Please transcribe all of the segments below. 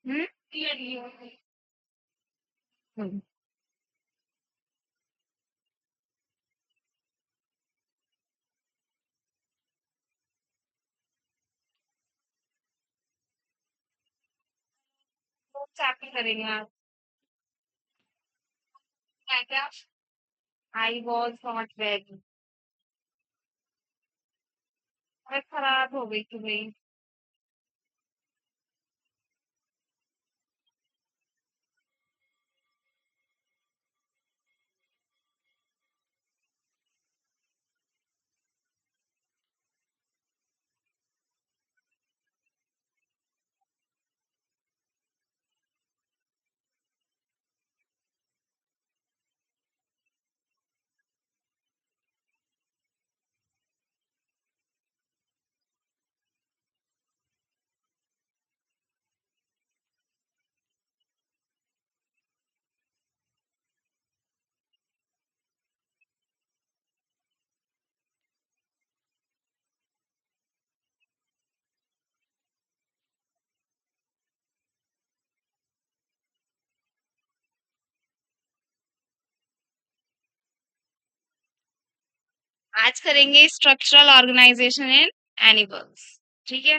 हम्म। हम्म, तो चैप्टर करेंगे आप? क्या क्या? I was not very. अरे खराब हो गई थी भाई। आज करेंगे स्ट्रक्चरल ऑर्गेनाइजेशन इन एनिमल्स। ठीक है।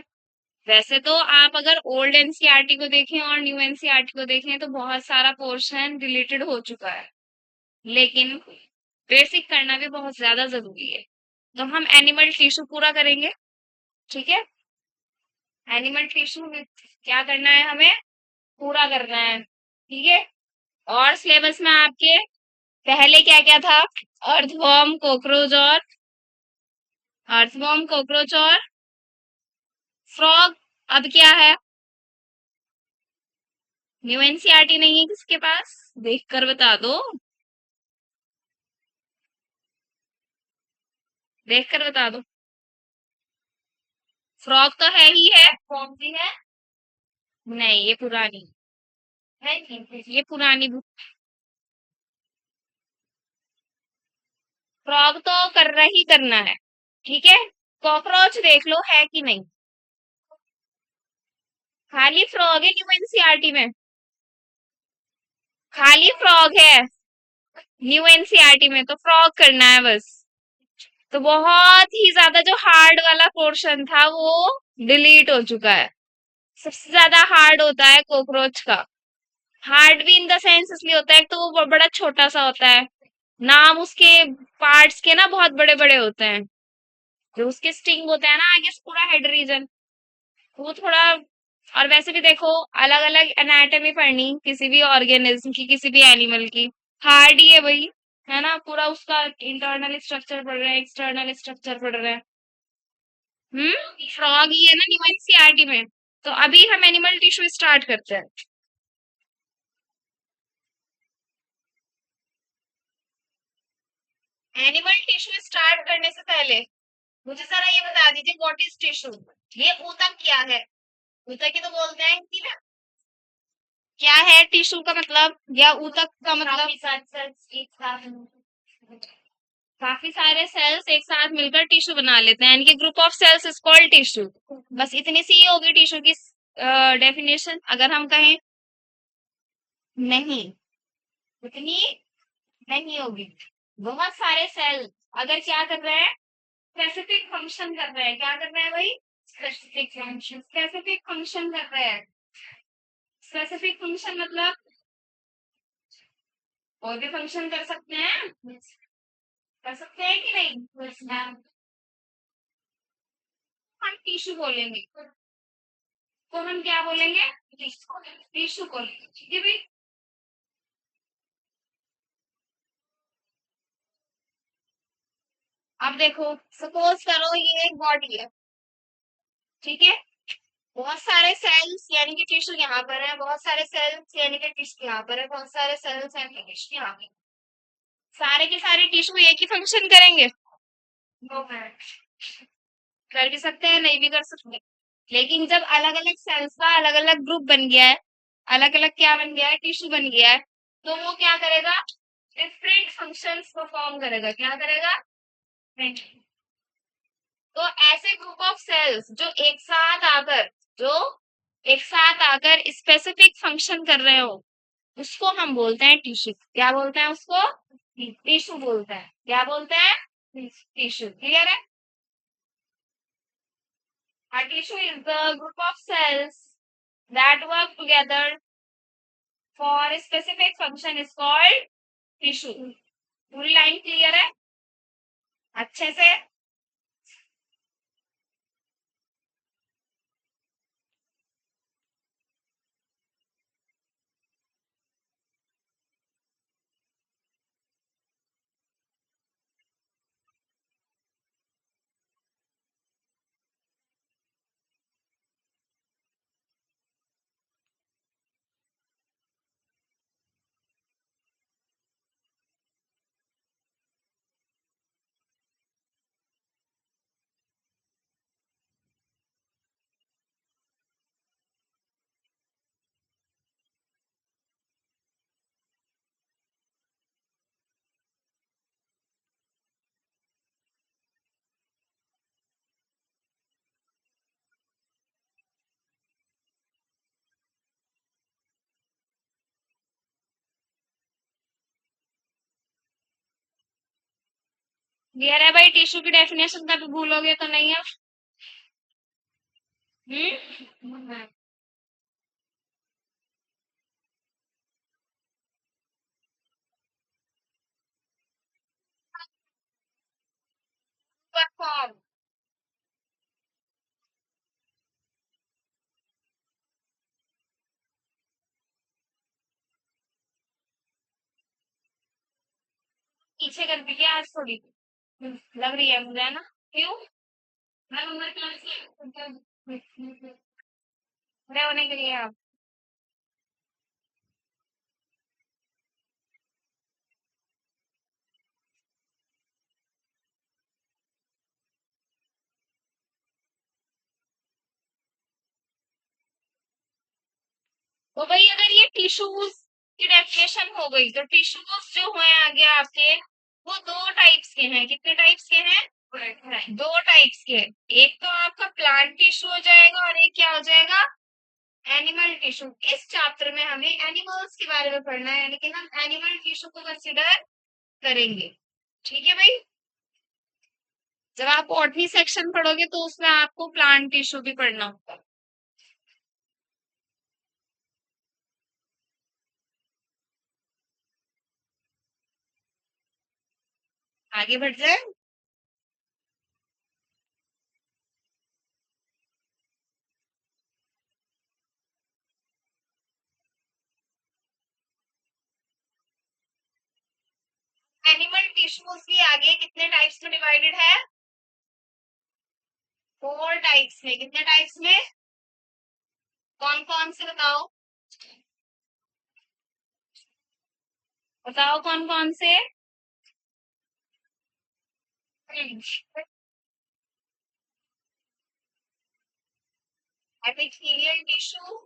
वैसे तो आप अगर ओल्ड एनसीईआरटी को देखें और न्यू एनसीईआरटी को देखें तो बहुत सारा पोर्शन रिलेटेड हो चुका है, लेकिन बेसिक करना भी बहुत ज्यादा जरूरी है। तो हम एनिमल टिश्यू पूरा करेंगे। ठीक है। एनिमल टिश्यू में क्या करना है, हमें पूरा करना है। ठीक है। और सिलेबस में आपके पहले क्या क्या था? अर्थवर्म, कॉकरोच और फ्रॉग। अब क्या है? न्यू एनसीईआरटी नहीं है किसके पास? देख कर बता दो। देख कर बता दो। फ्रॉग तो है ही है। कौन सी है? नहीं, ये पुरानी है। नहीं, ये पुरानी बुक। फ्रॉग तो करना ही करना है। ठीक है। कॉकरोच देख लो है कि नहीं। खाली फ्रॉग है न्यू एनसीईआरटी में। खाली फ्रॉग है न्यू एनसीईआरटी में, तो फ्रॉग करना है बस। तो बहुत ही ज्यादा जो हार्ड वाला पोर्शन था वो डिलीट हो चुका है। सबसे ज्यादा हार्ड होता है कॉकरोच का। हार्ड भी इन द सेंस इसलिए होता है, एक तो वो बड़ा छोटा सा होता है। नाम उसके पार्ट्स के ना बहुत बड़े बड़े होते हैं। जो उसके स्टिंग होता है ना आगे से पूरा हेड रीजन, वो थोड़ा। और वैसे भी देखो, अलग अलग एनाटॉमी पढ़नी किसी भी ऑर्गेनिज्म की, किसी भी एनिमल की, हार्ड ही है भाई। है ना, पूरा उसका इंटरनल स्ट्रक्चर पढ़ रहे हैं, एक्सटर्नल स्ट्रक्चर पढ़ रहे हैं। फ्रॉग ही है ना न्यू एनसीईआरटी में। तो अभी हम एनिमल टिश्यू स्टार्ट करते हैं। एनिमल टिश्यू स्टार्ट करने से पहले मुझे जरा ये बता दीजिए, व्हाट इज टिश्यू? ये ऊतक क्या है? ऊतक ही तो बोलते हैं कि ना। क्या है टिश्यू का मतलब, या ऊतक का मतलब? काफी सारे सेल्स एक साथ मिलकर टिश्यू बना लेते हैं, यानी कि group of cells is called tissue. बस इतनी सी ही होगी टिश्यू की डेफिनेशन, अगर हम कहें। नहीं, उतनी नहीं होगी। बहुत सारे सेल अगर क्या कर रहे हैं, स्पेसिफिक फंक्शन कर रहे हैं। क्या कर रहे हैं भाई? स्पेसिफिक फंक्शन कर रहे हैं। स्पेसिफिक फंक्शन मतलब और भी फंक्शन कर सकते हैं। कर सकते हैं कि नहीं? हम टिश्यू बोलेंगे। तो हम क्या बोलेंगे? टिश्यू बोलेंगे। ठीक है भाई। अब देखो, सपोज करो ये एक बॉडी है। ठीक है। बहुत सारे सेल्स यानी कि टिश्यू यहाँ पर है, बहुत सारे सेल्स यानी कि टिश्यू यहाँ पर है, बहुत सारे सेल्स यानी कि टिश्यू यहाँ पे। सारे के सारे टिश्यू एक ही फंक्शन करेंगे? नो। कर भी सकते हैं, नहीं भी कर सकते। लेकिन जब अलग अलग सेल्स का अलग अलग ग्रुप बन गया है, अलग अलग क्या बन गया है, टिश्यू बन गया है, तो वो क्या करेगा? डिफरेंट फंक्शंस परफॉर्म करेगा। क्या करेगा? तो ऐसे ग्रुप ऑफ सेल्स जो एक साथ आकर, जो एक साथ आकर स्पेसिफिक फंक्शन कर रहे हो, उसको हम बोलते हैं टिश्यू। क्या बोलते हैं उसको? टिश्यू बोलते हैं। क्या बोलते हैं? टिश्यू। क्लियर है? A tissue is the group of cells that work together for a specific function is called tissue। पूरी लाइन क्लियर है अच्छे से? क्लियर है भाई? टिश्यू की डेफिनेशन कभी भूलोगे तो नहीं है? हम्म। परफॉर्म। पीछे कर दी क्या आज थोड़ी? लग रही है मुझे, है ना? क्यों? मैं उम्र क्लास खड़े होने के लिए आप। तो भाई अगर ये टिश्यूज की डेफिनेशन हो गई तो टिश्यूज जो हुए आगे आपके, वो दो टाइप्स के हैं। कितने टाइप्स के हैं? दो टाइप्स के। एक तो आपका प्लांट टिश्यू हो जाएगा और एक क्या हो जाएगा? Animal tissue. इस चैप्टर में हमें एनिमल्स के बारे में पढ़ना है, यानी कि हम एनिमल टिश्यू को कंसिडर करेंगे। ठीक है भाई? जब आप बॉटनी सेक्शन पढ़ोगे तो उसमें आपको प्लांट टिश्यू भी पढ़ना होगा। आगे बढ़ जाए। एनिमल टिश्यूज भी आगे कितने टाइप्स में डिवाइडेड है? फोर टाइप्स में। कितने टाइप्स में? कौन कौन से बताओ? बताओ कौन कौन से? Epithelial tissue,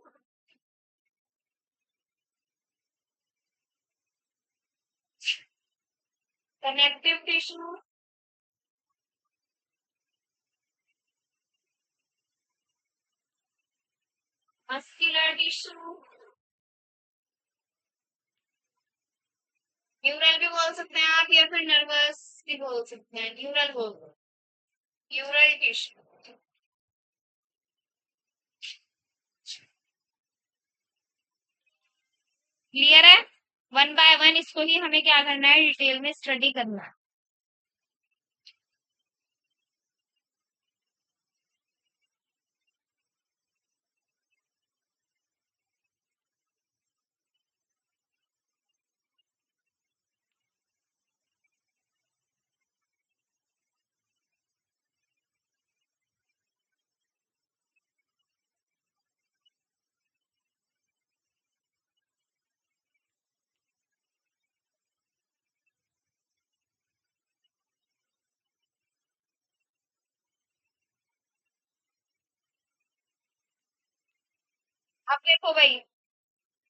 connective tissue, muscular tissue, neural भी बोल सकते हैं आप, या फिर नर्वस भी बोल सकते हैं। न्यूरल बोलो। Neural tissue. क्लियर है? वन बाय वन इसको ही हमें क्या करना है? डिटेल में स्टडी करना है। अब देखो भाई,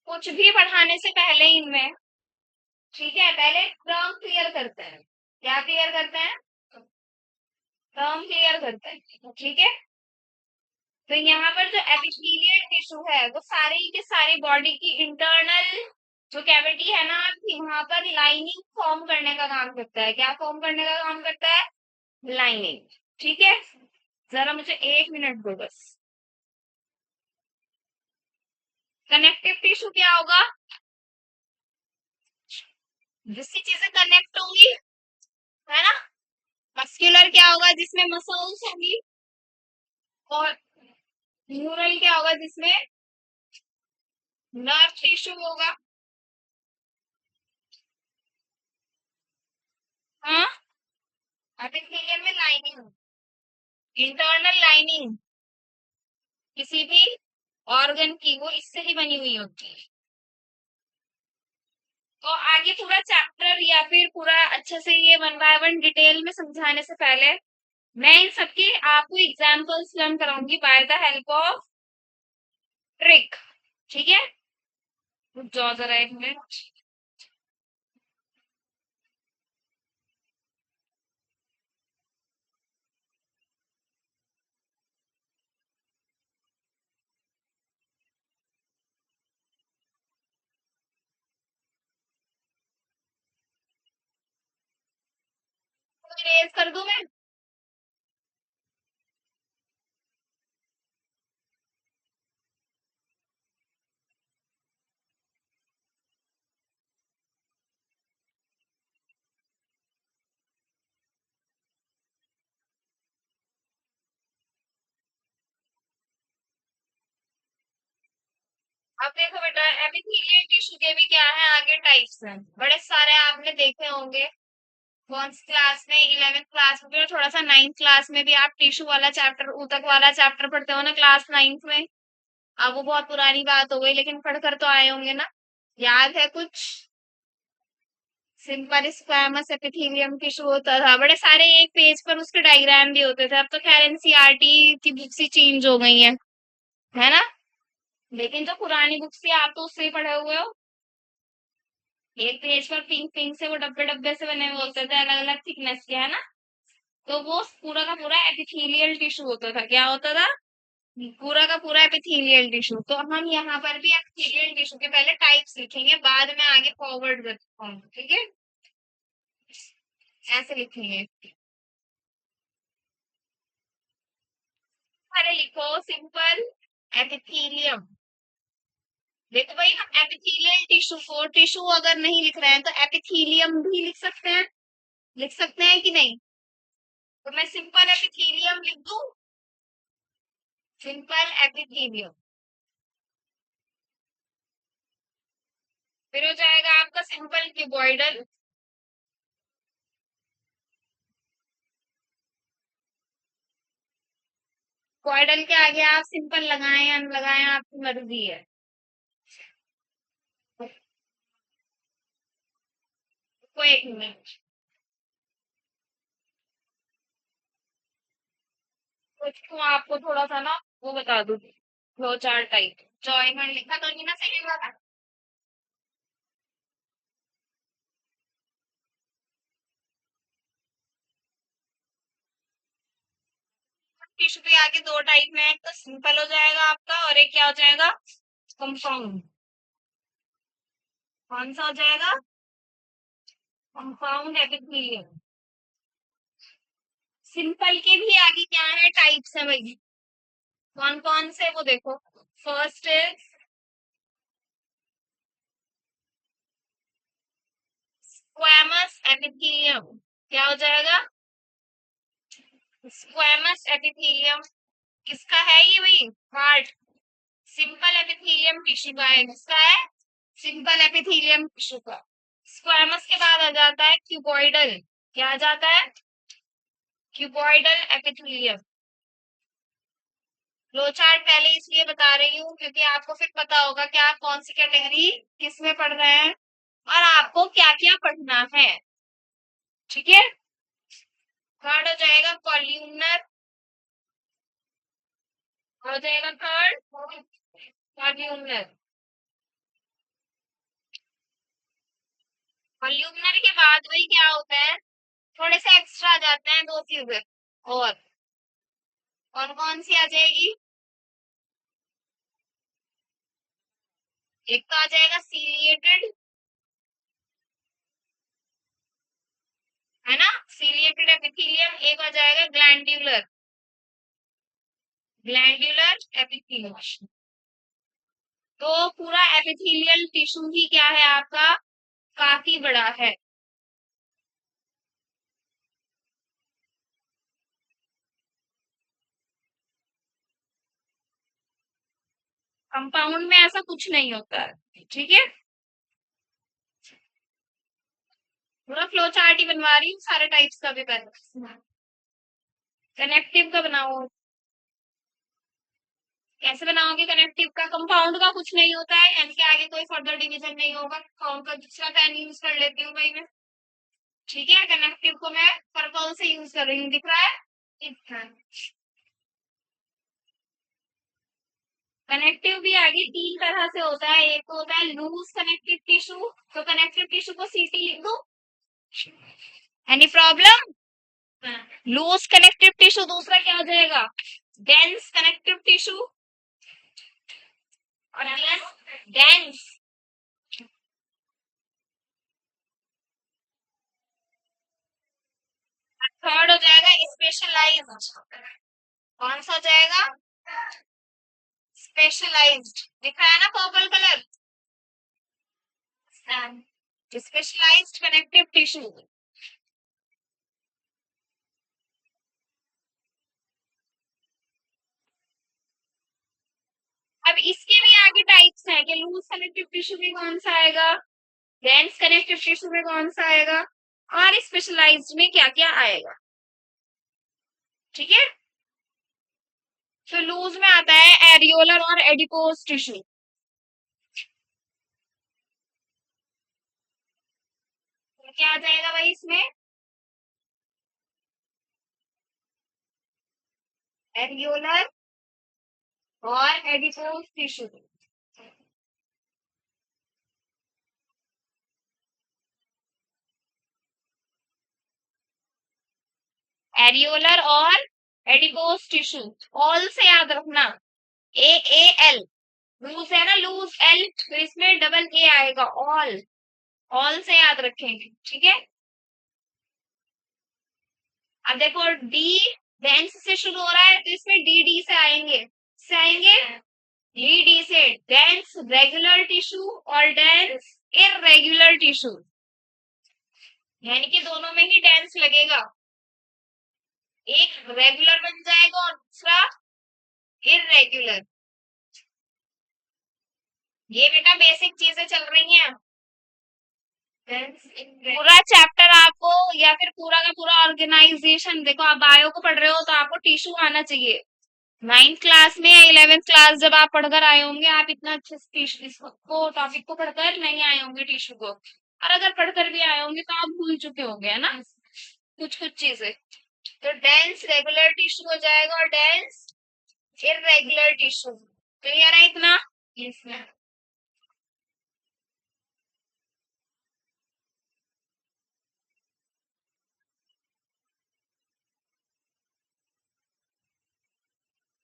कुछ भी पढ़ाने से पहले इनमें, ठीक है, पहले टर्म क्लियर करते हैं। क्या क्लियर करते हैं? टर्म क्लियर करते हैं। ठीक है? तो यहाँ पर जो एपिथेलियल टिश्यू है वो सारे ही के सारे बॉडी की इंटरनल जो कैविटी है ना, वहां पर लाइनिंग फॉर्म करने का काम करता है। क्या फॉर्म करने का काम करता है? लाइनिंग। ठीक है, जरा मुझे 1 मिनट दो बस। कनेक्टिव टिश्यू क्या होगा? जिससे चीजें कनेक्ट होंगी, है ना। मस्कुलर क्या होगा? जिसमें मसल्स होंगी। और न्यूरल क्या होगा? जिसमें नर्व टिश्यू होगा। हाँ, एपिथेलियम में लाइनिंग, इंटरनल लाइनिंग किसी भी ऑर्गन की वो इससे ही बनी हुई होती है। तो आगे पूरा चैप्टर या फिर पूरा अच्छे से ये 1 बाय 1 डिटेल में समझाने से पहले मैं इन सबके आपको एग्जांपल्स लर्न कराऊंगी by the help of trick. ठीक है, रुक जाओ जरा 1 मिनट। रेज कर दूं मैं? अब देखो बेटा, एपिथेलियल टिश्यू के भी क्या है आगे टाइप्स हैं, बड़े सारे आपने देखे होंगे। कौन सी क्लास में? 11th क्लास में भी, और थोड़ा सा 9th क्लास में भी आप टिश्यू वाला चैप्टर, ऊतक वाला चैप्टर पढ़ते हो ना क्लास 9th में। अब वो बहुत पुरानी बात हो गई, लेकिन पढ़कर तो आए होंगे ना। याद है कुछ? सिंपल स्क्वैमस एपिथेलियम टिश्यू होता था, बड़े सारे एक पेज पर उसके डायग्राम भी होते थे। अब तो खैर एनसीईआरटी की बुक्स ही चेंज हो गई है ना। लेकिन जो पुरानी बुक्स थी आप तो उससे ही पढ़े हुए हो। एक पेज पर पिंक पिंक से वो डब्बे डब्बे से बने हुए होते थे, अलग अलग थिकनेस के, है ना। तो वो पूरा का पूरा एपिथेलियल टिश्यू होता था। क्या होता था? पूरा का पूरा एपिथेलियल टिश्यू। तो हम यहाँ पर भी एपिथेलियल टिश्यू के पहले टाइप्स लिखेंगे, बाद में आगे फॉरवर्ड करते, ठीक है। ऐसे लिखेंगे। पहले लिखो सिंपल एपिथेलियम। देखो भाई, हम एपिथेलियल टिश्यू को टिश्यू अगर नहीं लिख रहे हैं तो एपिथेलियम भी लिख सकते हैं। लिख सकते हैं कि नहीं? तो मैं सिंपल एपिथेलियम लिख दूं। Simple epithelium. फिर हो जाएगा आपका सिंपल क्यूबॉइडल। क्यूबॉइडल के आगे आप सिंपल लगाएं या न लगाएं, आपकी मर्जी है। को 1 मिनट तो आपको थोड़ा सा ना वो बता दूं, दो चार टाइप। जॉइंट लिखा तो नहीं ना सही वाला? टिश्यू के आगे दो टाइप में, एक तो सिंपल हो जाएगा आपका और एक क्या हो जाएगा? कंपाउंड। कौन सा हो जाएगा? Compound epithelium. सिंपल के भी आगे क्या है? टाइप्स है भाई। कौन कौन से वो देखो। First is squamous epithelium. क्या हो जाएगा? Squamous epithelium. किसका है ये भाई? हार्ट। सिंपल एपिथेलियम टिश्यू का है। किसका है? सिंपल एपिथेलियम टिश्यू का। स्क्वैमस के बाद आ जाता है क्यूबॉइडल। क्या आ जाता है? Cuboidal epithelium. लो चार्ट पहले इसलिए बता रही हूँ क्योंकि आपको फिर पता होगा कि आप कौन सी कैटेगरी किस में पढ़ रहे हैं और आपको क्या क्या पढ़ना है। ठीक है। थर्ड हो जाएगा कॉल्यूमनर। हो जाएगा थर्ड कॉल्यूमनर। कॉल्यूमनर के बाद वही क्या होता है, थोड़े से एक्स्ट्रा आ जाते हैं दो चीजें और। कौन कौन सी आ जाएगी? एक तो आ जाएगा सीलिएटेड, है ना, सीलिएटेड एपिथेलियम। एक आ जाएगा ग्लैंड्यूलर, ग्लैंड्यूलर एपिथेलियम। तो पूरा एपिथेलियल टिश्यू ही क्या है आपका, काफी बड़ा है। कंपाउंड में ऐसा कुछ नहीं होता है, ठीक है। पूरा फ्लो चार्ट ही बनवा रही हूँ सारे टाइप्स का भी पहले। कनेक्टिव का बनाओ, कैसे बनाओगे कनेक्टिव का? कंपाउंड का कुछ नहीं होता है, एन के आगे कोई फर्दर डिवीजन नहीं होगा, कंपाउंड का दूसरा पेन यूज कर लेती हूँ भाई मैं, ठीक है। कनेक्टिव को मैं पर्पल से यूज कर रही हूँ, दिख रहा है? दिख रहा है। कनेक्टिव भी आगे तीन तरह से होता है, एक तो होता है लूज कनेक्टिव टिश्यू, तो कनेक्टिव टिश्यू को सीटी लिख दो, any problem? Loose connective tissue. दूसरा क्या हो जाएगा, डेंस कनेक्टिव टिश्यू, और डेंस। थर्ड हो जाएगा स्पेशलाइज्ड, कौन सा हो जाएगा, स्पेशलाइज्ड, दिख रहा है ना purple colour, specialised connective tissue. अब इसके भी आगे टाइप्स हैं कि लूज कनेक्टिव टिश्यू में कौन सा आएगा, डेंस कनेक्टिव टिश्यू में कौन सा आएगा, और स्पेशलाइज्ड में क्या क्या आएगा, ठीक है। तो लूज में आता है एरियोलर और एडिपोज टिश्यू। तो क्या आ जाएगा भाई इसमें, एरियोलर और एडिपोज टिश्यू। एरियोलर और एडिपोज टिश्यू, ऑल से याद रखना, ए ए एल, लूज है ना, लूज एल, तो इसमें डबल ए आएगा, ऑल, ऑल से याद रखेंगे, ठीक है। अब देखो डी, डेंस से शुरू हो रहा है तो इसमें डी डी से आएंगे, से आएंगे, डी डी से डेंस रेगुलर टिश्यू और डेंस इरेगुलर टिश्यू, यानी कि दोनों में ही डेंस लगेगा, एक रेगुलर बन जाएगा और दूसरा इरेगुलर। ये बेटा बेसिक चीजें चल रही हैं, पूरा चैप्टर आपको या फिर पूरा का पूरा ऑर्गेनाइजेशन, देखो आप बायो को पढ़ रहे हो तो आपको टिश्यू आना चाहिए। 9th क्लास में या 11th क्लास जब आप पढ़कर आए होंगे, आप इतना अच्छे से टिश्यू इसको टॉपिक को पढ़कर नहीं आए होंगे टिश्यू को, और अगर पढ़कर भी आए होंगे तो आप भूल चुके होंगे, है ना, कुछ कुछ चीजें। तो डेंस रेगुलर टिश्यू हो जाएगा और डेंस इरेगुलर टिश्यू, क्लियर है इतना? Yes ma'am.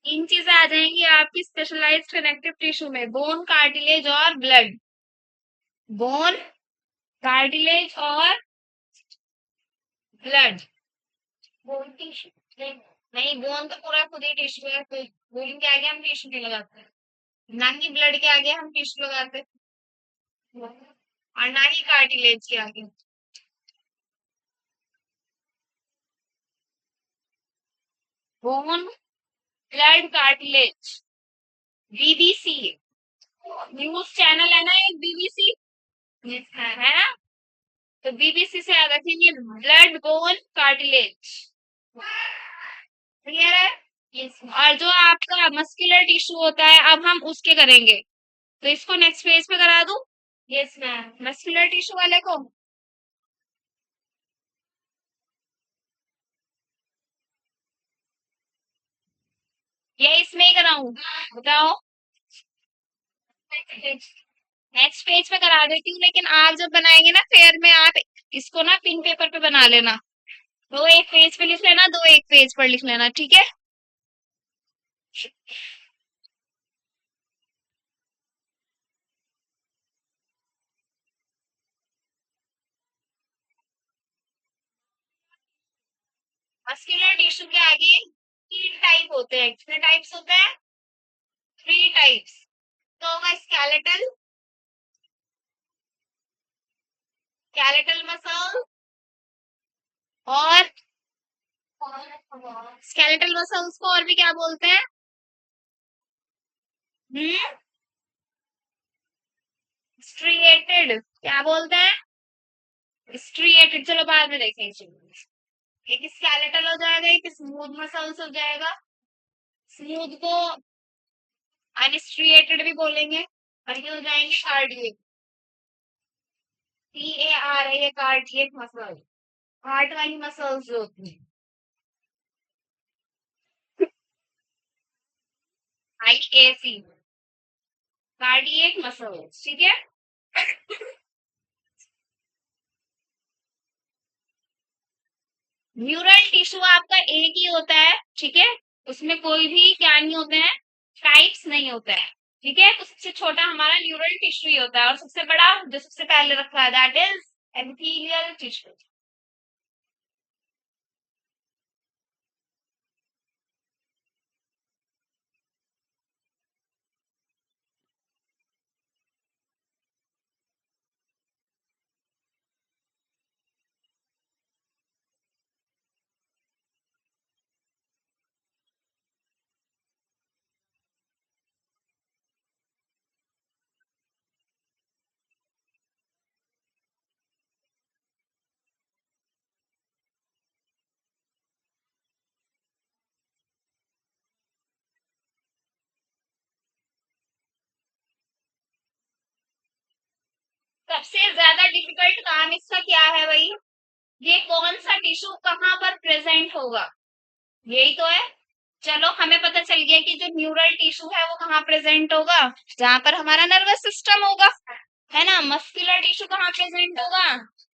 तीन चीजें आ जाएंगी आपकी स्पेशलाइज्ड कनेक्टिव टिश्यू में, बोन, कार्टिलेज और ब्लड। बोन, कार्टिलेज और ब्लड। बोन टिश्यू नहीं, नहीं बोन तो पूरा खुद ही टिश्यू है, बोन के आगे हम टिश्यू नहीं लगाते हैं, ना ही ब्लड के आगे हम टिश्यू लगाते हैं, और ना ही कार्टिलेज के आगे। Bone, blood, cartilage, BBC, news channel है ना एक बीबीसी, है ना, तो बीबीसी से याद रखेंगे, ब्लड, बोन, कार्टिलेज, क्लियर है? यस। और जो आपका मस्कुलर टिश्यू होता है अब हम उसके करेंगे, तो इसको नेक्स्ट पेज पे करा दूं? Yes ma'am. मस्कुलर टिश्यू वाले को या इसमें ही कराऊं, बताओ? नेक्स्ट पेज पे करा देती हूँ, लेकिन आप जब बनाएंगे ना फेयर में, आप इसको ना पिन पेपर पे बना लेना, दो एक पेज पे लिख लेना, दो एक पेज पर लिख लेना, ठीक है। मस्कुलर टिश्यू के आगे 3 टाइप होते हैं। कितने टाइप्स होते हैं? 3 टाइप्स। तो होगा स्केलेटल, स्केलेटल मसल और स्केलेटल मसल्स को और भी क्या बोलते हैं? हम्म, स्ट्रिएटेड। क्या बोलते हैं? स्ट्रिएटेड। चलो बाद में देखेंगे। एक स्केलेटल हो जाएगा, एक स्मूथ मसल्स हो जाएगा। स्मूथ को अनस्ट्रिएटेड भी बोलेंगे। और ये हो जाएंगे cardiac, CAR, cardiac muscle, heart वाली मसल्स जो होती है। IAC, cardiac muscles. ठीक है। न्यूरल टिश्यू आपका एक ही होता है। ठीक है। उसमें कोई भी क्या नहीं होते हैं, टाइप्स नहीं होता है। ठीक है। तो सबसे छोटा हमारा न्यूरल टिश्यू ही होता है और सबसे बड़ा जो सबसे पहले रखा है दैट इज एपिथेलियल टिश्यू। सबसे ज्यादा डिफिकल्ट काम इसका क्या है भाई? ये कौन सा टिश्यू कहाँ पर प्रेजेंट होगा, यही तो है। चलो हमें पता चल गया कि जो न्यूरल टिश्यू है वो कहाँ प्रेजेंट होगा, जहां पर हमारा नर्वस सिस्टम होगा, है ना। मस्कुलर टिश्यू कहाँ प्रेजेंट होगा,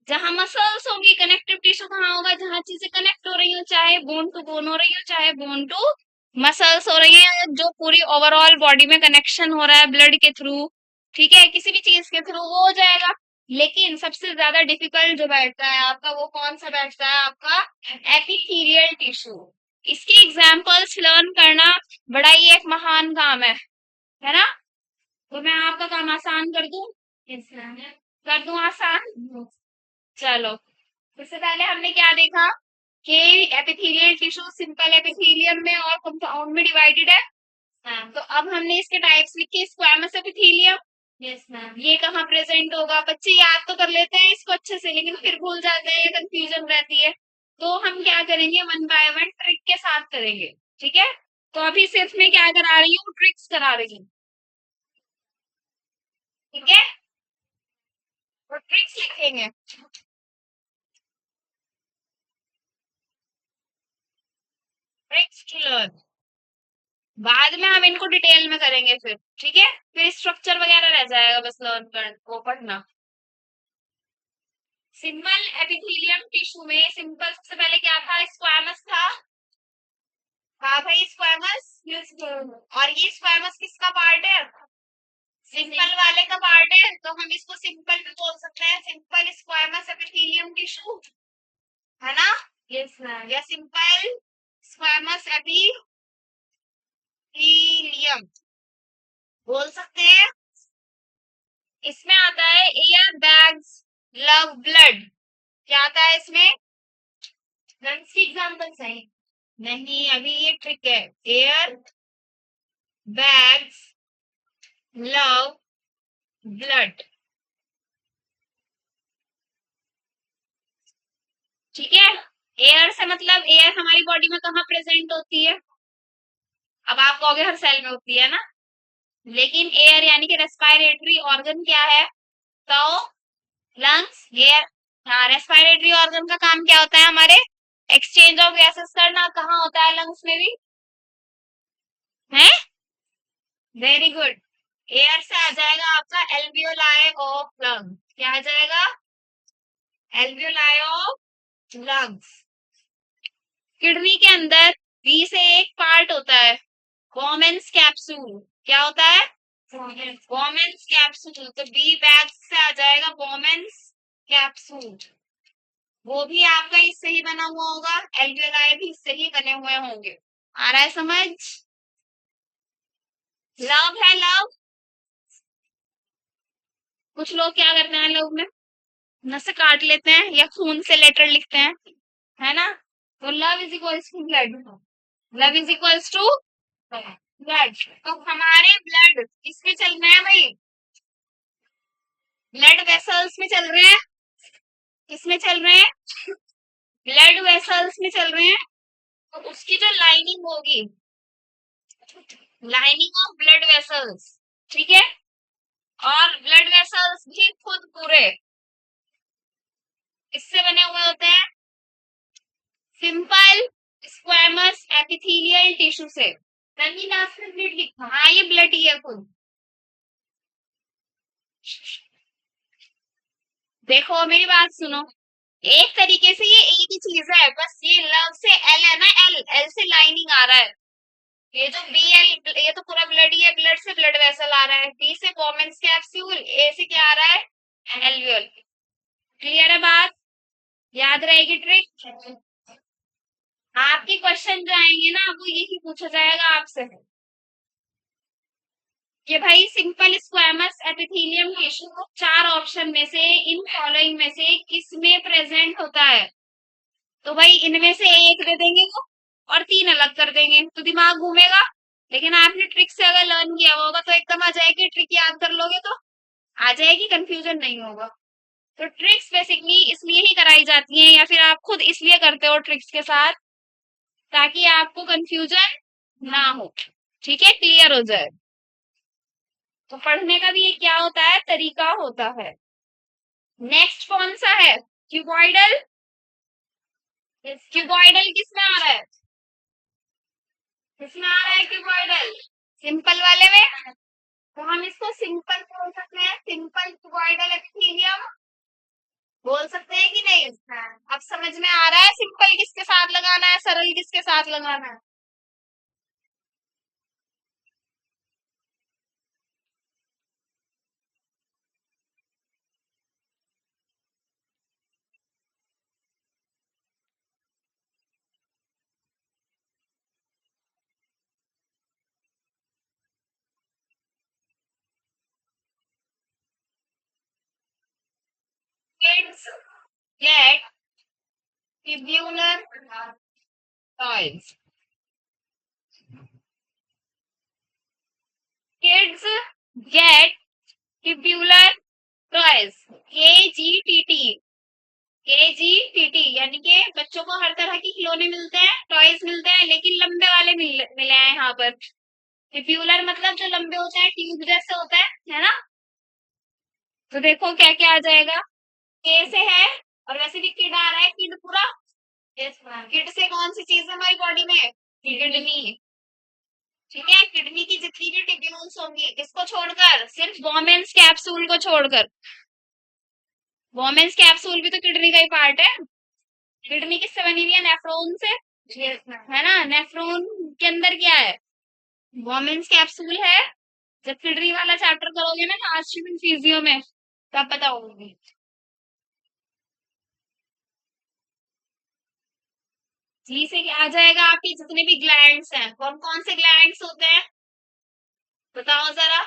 जहां मसल्स होगी। कनेक्टिव टिश्यू कहाँ होगा, जहां चीजें कनेक्ट हो रही हो, चाहे बोन टू बोन हो रही हो, चाहे बोन टू मसल्स हो रही है, जो पूरी ओवरऑल बॉडी में कनेक्शन हो रहा है ब्लड के थ्रू। ठीक है, किसी भी चीज के थ्रू वो हो जाएगा। लेकिन सबसे ज्यादा डिफिकल्ट जो बैठता है आपका, वो कौन सा बैठता है आपका? Epithelial tissue. इसके एग्जाम्पल्स लर्न करना बड़ा ही एक महान काम है ना। तो मैं आपका काम आसान कर दूं, कर दूं आसान। चलो, सबसे पहले हमने क्या देखा कि एपिथेलियल टिश्यू सिंपल एपिथेलियम में और कंपाउंड में डिवाइडेड है। हाँ, तो अब हमने इसके टाइप्स लिखे। स्क्वैमस एपिथेलियम, यस मैम, ये कहाँ प्रेजेंट होगा? बच्चे याद तो कर लेते हैं इसको अच्छे से, लेकिन फिर भूल जाते हैं, कंफ्यूजन रहती है। तो हम क्या करेंगे, वन बाय वन ट्रिक के साथ करेंगे। ठीक है। तो अभी सिर्फ मैं क्या करा रही हूँ, ट्रिक्स करा रही हूँ। ठीक है। तो ट्रिक्स लिखेंगे। ट्रिक्स टू लर्न, बाद में हम इनको डिटेल में करेंगे फिर। ठीक है। फिर स्ट्रक्चर वगैरह रह जाएगा, बस लर्न कर वो पढ़ना। सिंपल एपिथेलियम टिश्यू में सिंपल सबसे पहले क्या था? स्क्वैमस था। हाँ भाई, स्क्वैमस। और ये स्क्वैमस किसका पार्ट है? सिंपल वाले का पार्ट है, तो हम इसको सिंपल भी बोल सकते हैं, सिंपल स्क्वैमस एपिथेलियम टिश्यू, है ना। यस मैम, या सिंपल स्क्वैमस एपिथेलियम बोल सकते हैं। इसमें आता है एयर बैग्स लव ब्लड। क्या आता है इसमें? लंग्स की एग्जांपल सही नहीं, अभी ये ट्रिक है। Air bags love blood. ठीक है। एयर से मतलब एयर हमारी बॉडी में कहाँ प्रेजेंट होती है? अब आप कहोगे हर सेल में होती है ना, लेकिन एयर यानी कि रेस्पिरेटरी ऑर्गन क्या है? तो लंग्स, एयर। हाँ, रेस्पिरेटरी ऑर्गन का काम क्या होता है हमारे? एक्सचेंज ऑफ गैसेस करना। कहाँ होता है लंग्स में भी? है। Very good. एयर से आ जाएगा आपका एल्वियोलाई ऑफ लंग। क्या आ जाएगा? Alveoli of lungs. किडनी के अंदर बी से एक पार्ट होता है, वोमेन्स कैप्सूल। क्या होता है? Women's capsule. तो बी बैग से आ जाएगा वोमेन्स कैप्सूल। वो भी आपका इससे ही बना हुआ होगा, एल्वियोलाई भी इससे ही बने हुए होंगे। आ रहा है समझ? लव है लव। कुछ लोग क्या करते हैं लव में, नस काट लेते हैं या खून से लेटर लिखते हैं, है ना? तो love is equals to blood, love is equals to blood. तो हमारे ब्लड किसमें चल रहे हैं भाई? ब्लड वेसल्स में चल रहे हैं। किसमें चल रहे हैं? ब्लड वेसल्स में चल रहे हैं। तो उसकी जो लाइनिंग होगी, लाइनिंग ऑफ ब्लड वेसल्स, ठीक है, और ब्लड वेसल्स भी खुद पूरे इससे बने हुए होते हैं, सिंपल स्क्वैमस एपिथेलियल टिश्यू से। तभी लास्ट में ब्लड लिखा, हाँ ये ब्लड ही है खुद। देखो मेरी बात सुनो, एक तरीके से ये एक ही चीज है, बस ये लव से एल है ना, एल एल से लाइनिंग आ रहा है। ये जो बी एल, ये तो पूरा ब्लड ही है, ब्लड से ब्लड वेसल आ रहा है। बी से बोमेन्स कैप्सूल, ए से क्या आ रहा है? एल्वियोल। क्लियर है बात? याद रहेगी ट्रिक। आपके क्वेश्चन जो आएंगे ना, वो यही पूछा जाएगा आपसे कि भाई सिंपल स्क्वैमस एपिथेलियम टिश्यू चार ऑप्शन में से इन फॉलोइंग में से किस में प्रेजेंट होता है? तो भाई इनमें से एक दे देंगे वो, और तीन अलग कर देंगे, तो दिमाग घूमेगा। लेकिन आपने ट्रिक से अगर लर्न किया होगा तो एकदम आ जाएगी, ट्रिक याद कर लोगे तो आ जाएगी, कंफ्यूजन नहीं होगा। तो ट्रिक्स बेसिकली इसलिए ही कराई जाती हैं, या फिर आप खुद इसलिए करते हो ट्रिक्स के साथ, ताकि आपको कंफ्यूजन ना हो, ठीक है, क्लियर हो जाए। तो पढ़ने का भी ये क्या होता है, तरीका होता है। नेक्स्ट कौन सा है? क्यूबॉइडल। क्यूबॉइडल किस में आ रहा है? किसमें आ रहा है क्यूबॉइडल? सिंपल वाले में। तो हम इसको सिंपल बोल सकते हैं, सिंपल क्यूबॉइडल एपिथेलियम बोल सकते हैं कि नहीं? अब समझ में आ रहा है सिंपल किसके साथ लगाना है, सरल किसके साथ लगाना है? Kids get tubular toys. Kids get tubular toys. KGTT, KGTT यानी कि बच्चों को हर तरह के खिलौने मिलते हैं, टॉयज मिलते हैं, लेकिन लंबे वाले मिले हैं यहाँ पर। ट्यूबुलर मतलब जो लंबे होते हैं, ट्यूब जैसे होता है ना? तो देखो क्या क्या आ जाएगा। के से है, और वैसे भी किड आ रहा है, किड पूरा। किड से कौन सी चीज है हमारी बॉडी में? किडनी। ठीक है, किडनी की जितनी भी ट्यूब्यूल्स होंगी, इसको छोड़कर, सिर्फ वोमेन्स कैप्सूल को छोड़कर। वोमेन्स कैप्सूल भी तो किडनी का ही पार्ट है। किडनी किससे बनी हुई है? नेफ्रॉन से, है ना? नेफ्रॉन के अंदर क्या है? वोमेन्स कैप्सूल है। जब किडनी वाला चैप्टर करोगे ना लास्ट में फिजियो में, तब पता होगी। जी से क्या आ जाएगा? आपके जितने भी ग्लैंड्स हैं, कौन कौन से ग्लैंड्स होते हैं बताओ जरा।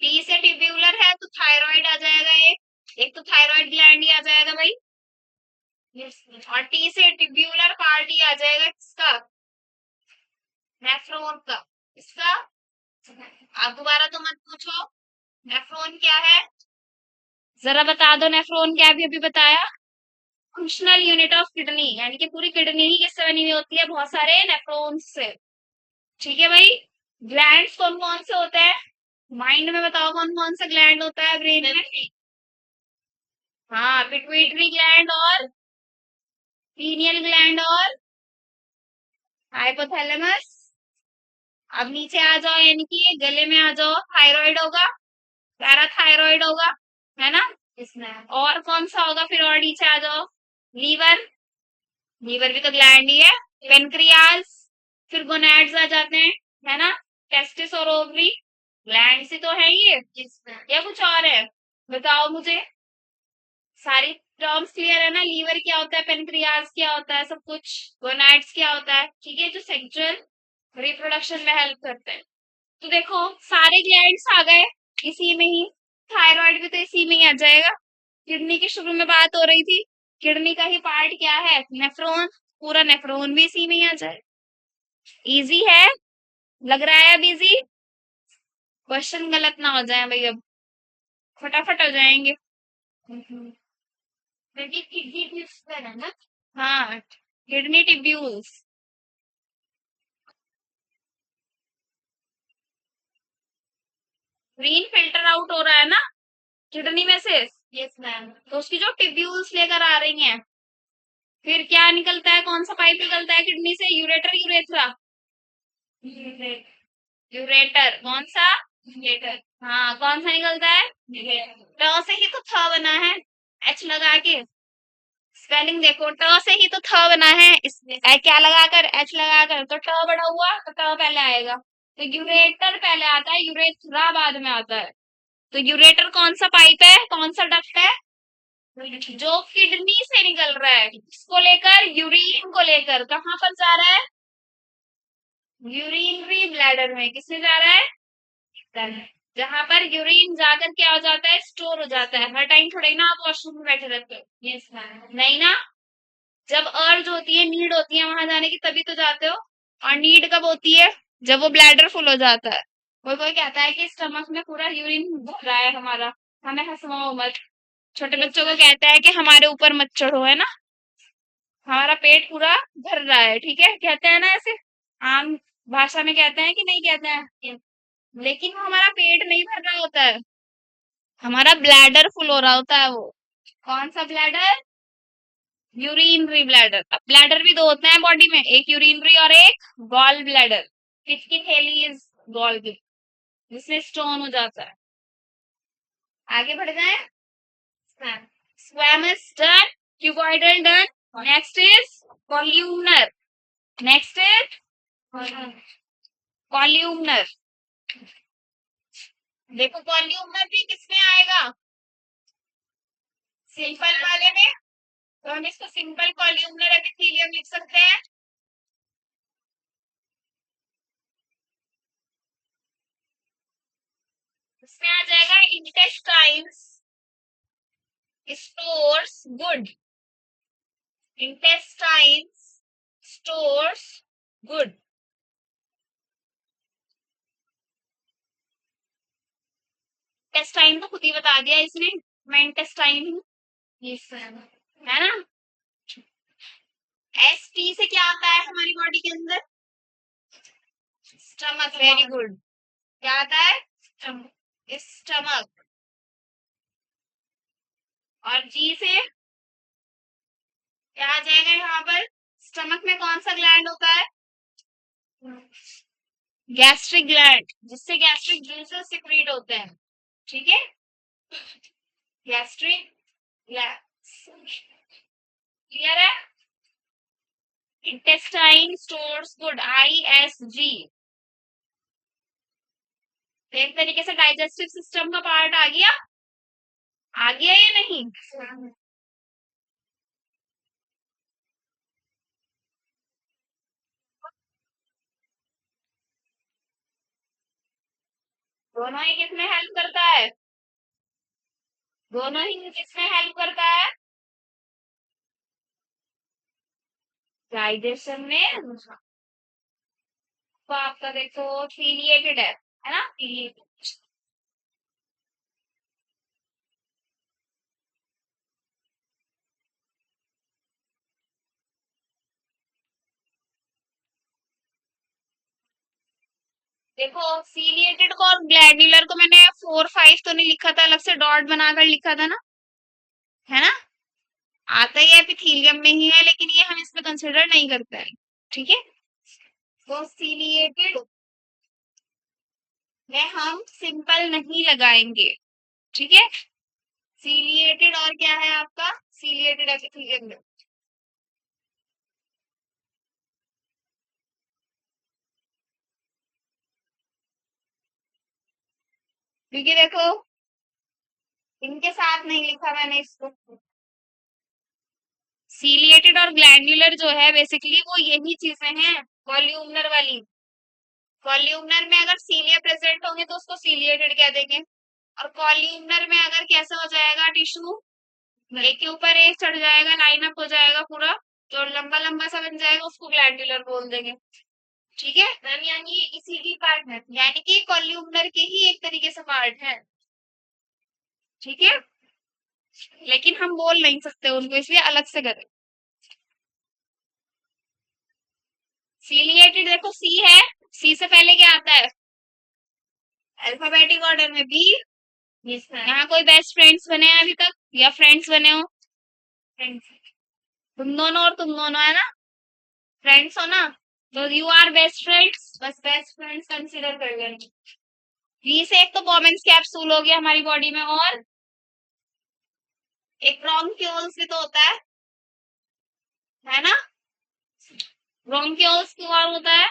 टी से ट्यूब्यूलर है तो थायराइड आ जाएगा, एक तो थायराइड ग्लैंड ही आ जाएगा भाई। और टी से ट्यूब्यूलर पार्ट ही आ जाएगा किसका? नेफ्रॉन का। इसका आप दोबारा तो मत पूछो, नेफ्रॉन क्या है? जरा बता दो, नेफ्रॉन क्या? अभी अभी बताया, फंक्शनल यूनिट ऑफ किडनी, यानी कि पूरी किडनी ही किससे बनी हुई होती है? बहुत सारे नेफ्रॉन्स से। ठीक है भाई। ग्लैंड्स कौन कौन से होते हैं? माइंड में बताओ कौन कौन सा ग्लैंड होता है ब्रेन में? हाँ, पिट्यूटरी ग्लैंड और पीनियल ग्लैंड और हाइपोथैलेमस। अब नीचे आ जाओ, यानी कि ये गले में आ जाओ, थायराइड होगा, पैराथायराइड होगा, है ना? इसमें और कौन सा होगा फिर? और नीचे आ जाओ, लीवर। लीवर भी तो ग्लैंड ही है। पेनक्रियाज, फिर गोनैड्स आ जाते हैं, है ना? टेस्टिस और ओवरी, ग्लैंड ही तो है ये, या कुछ और है? बताओ मुझे। सारी टर्म्स क्लियर है ना? लीवर क्या होता है, पेनक्रियाज क्या होता है, सब कुछ। गोनाड्स क्या होता है, ठीक है, जो सेक्सुअल रिप्रोडक्शन में हेल्प करते हैं। तो देखो सारे ग्लैंड्स आ गए इसी में ही। थायराइड भी तो इसी में ही आ जाएगा। किडनी की शुरू में बात हो रही थी, किडनी का ही पार्ट क्या है, नेफ्रॉन। पूरा नेफ्रॉन भी इसी में ही आ जाए। इजी है, लग रहा है अब इजी? क्वेश्चन गलत ना हो जाए भाई अब, फटाफट हो जाएंगे। क्योंकि किडनी ट्यूब्स है ना। हाँ, kidney tubules. Green filter out हो रहा है ना किडनी में से। Yes ma'am. तो उसकी जो ट्यूब्यूल्स लेकर आ रही हैं, फिर क्या निकलता है, कौन सा पाइप निकलता है किडनी से, यूरेटर यूरेथ्रा? यूरेटर। कौन सा? यूरेटर। हाँ, कौन सा निकलता है? ट से ही तो थ बना है, एच लगा के। स्पेलिंग देखो, ट से ही तो थ बना है, क्या लगाकर, एच लगाकर, तो ट बड़ा हुआ तो ट पहले आएगा। तो यूरेटर पहले आता है, यूरेथ्रा बाद में आता है। तो यूरेटर कौन सा पाइप है, कौन सा डक्ट है? जो किडनी से निकल रहा है, किसको लेकर, यूरिन को लेकर। कहाँ पर जा रहा है? यूरिनरी ब्लैडर में। किसमें जा रहा है? जहां पर यूरिन जाकर क्या हो जाता है, स्टोर हो जाता है। हर टाइम थोड़ा ही ना आप वॉशरूम में बैठे रहते हो। Yes ma'am. नहीं ना, जब अर्ज होती है, नीड होती है वहां जाने की, तभी तो जाते हो। और नीड कब होती है? जब वो ब्लैडर फुल हो जाता है। कोई कोई कहता है कि स्टमक में पूरा यूरिन भर रहा है हमारा, हमें हंसवाओ मत। छोटे बच्चों को कहता है कि हमारे ऊपर मत चढ़ो, है ना, हमारा पेट पूरा भर रहा है, ठीक है, कहते हैं ना ऐसे, आम भाषा में कहते हैं कि नहीं कहते हैं? लेकिन वो हमारा पेट नहीं भर रहा होता है, हमारा ब्लैडर फुल हो रहा होता है वो। कौन सा ब्लैडर? Urinary bladder. अब ब्लैडर भी दो होते हैं बॉडी में, एक यूरिनरी और एक गॉल ब्लैडर। किसकी थैली इज गॉल की, जिसमें स्टोन हो जाता है। आगे बढ़ जाए। Squamous done, cuboidal done. Next is columnar. Next is columnar. देखो कॉल्यूमनर भी किसमें आएगा, सिंपल वाले में। तो हम इसको सिंपल कॉल्यूमनर एपिथेलियम लिख सकते हैं। इसमें आ जाएगा intestines stores good. Intestines stores good. Intestine तो खुद ही बता दिया इसने, मैं इंटेस्टाइन हूँ। Yes sir. है ना? एस टी से क्या आता है हमारी बॉडी के अंदर? स्टमक। Very good. क्या आता है? स्टमक। और जी से क्या आ जाएगा यहाँ पर? स्टमक में कौन सा ग्लैंड होता है? गैस्ट्रिक ग्लैंड, जिससे गैस्ट्रिक जूसेस सिक्रीट होते हैं, ठीक है। गैस्ट्रिक क्लियर है? Intestine stores good, ISG। एक तरीके से डाइजेस्टिव सिस्टम का पार्ट आ गया या नहीं? दोनों ही किसमें हेल्प करता है? दोनों ही किसमें हेल्प करता है? डाइजेशन में। तो आपका देखो सीलिएटेड है ना, सीलिएटेड। देखो सीलिएटेड को और ग्लैंडुलर को मैंने 4 5 तो नहीं लिखा था, अलग से डॉट बनाकर लिखा था ना, है ना? आता ही एपिथेलियम में ही है, लेकिन ये हम इसमें कंसिडर नहीं करते हैं, ठीक है। तो सीलिएटेड में हम सिंपल नहीं लगाएंगे, ठीक है। सीलिएटेड और क्या है आपका, सीलिएटेड एपिथेलियम में। क्योंकि देखो इनके साथ नहीं लिखा मैंने इसको, सीलिएटेड और ग्लैंडुलर जो है बेसिकली वो यही चीजें हैं कॉल्यूमनर वाली। कॉल्यूमनर में अगर सीलिया प्रेजेंट होंगे तो उसको सीलिएटेड कह देंगे, और कॉल्यूमनर में अगर कैसा हो जाएगा टिश्यू, एक के ऊपर एक चढ़ जाएगा, लाइन अप हो जाएगा पूरा, तो लंबा लंबा सा बन जाएगा, उसको ग्लैंडुलर बोल देंगे। ठीक है मैम, यानी ये इसीलिए पार्ट है, यानी कि कॉल्यूमनर के ही एक तरीके से पार्ट है। ठीक है, लेकिन हम बोल नहीं सकते उनको, इसलिए अलग से करें। सीलिएटेड देखो सी है, सी से पहले क्या आता है अल्फाबेटिक ऑर्डर में बी। यहाँ कोई बेस्ट फ्रेंड्स बने हैं अभी तक या फ्रेंड्स बने हो? फ्रेंड्स, तुम दोनों और तुम दोनों है ना, फ्रेंड्स हो ना, तो यू आर बेस्ट फ्रेंड्स, बस बेस्ट फ्रेंड्स कंसिडर कर लेंगे। बी से एक तो बॉमेंस कैप्सूल हो गया हमारी बॉडी में, और एक ब्रोंक्यूल्स भी तो होता है ना, ब्रोंक्यूल्स क्यों और होता है,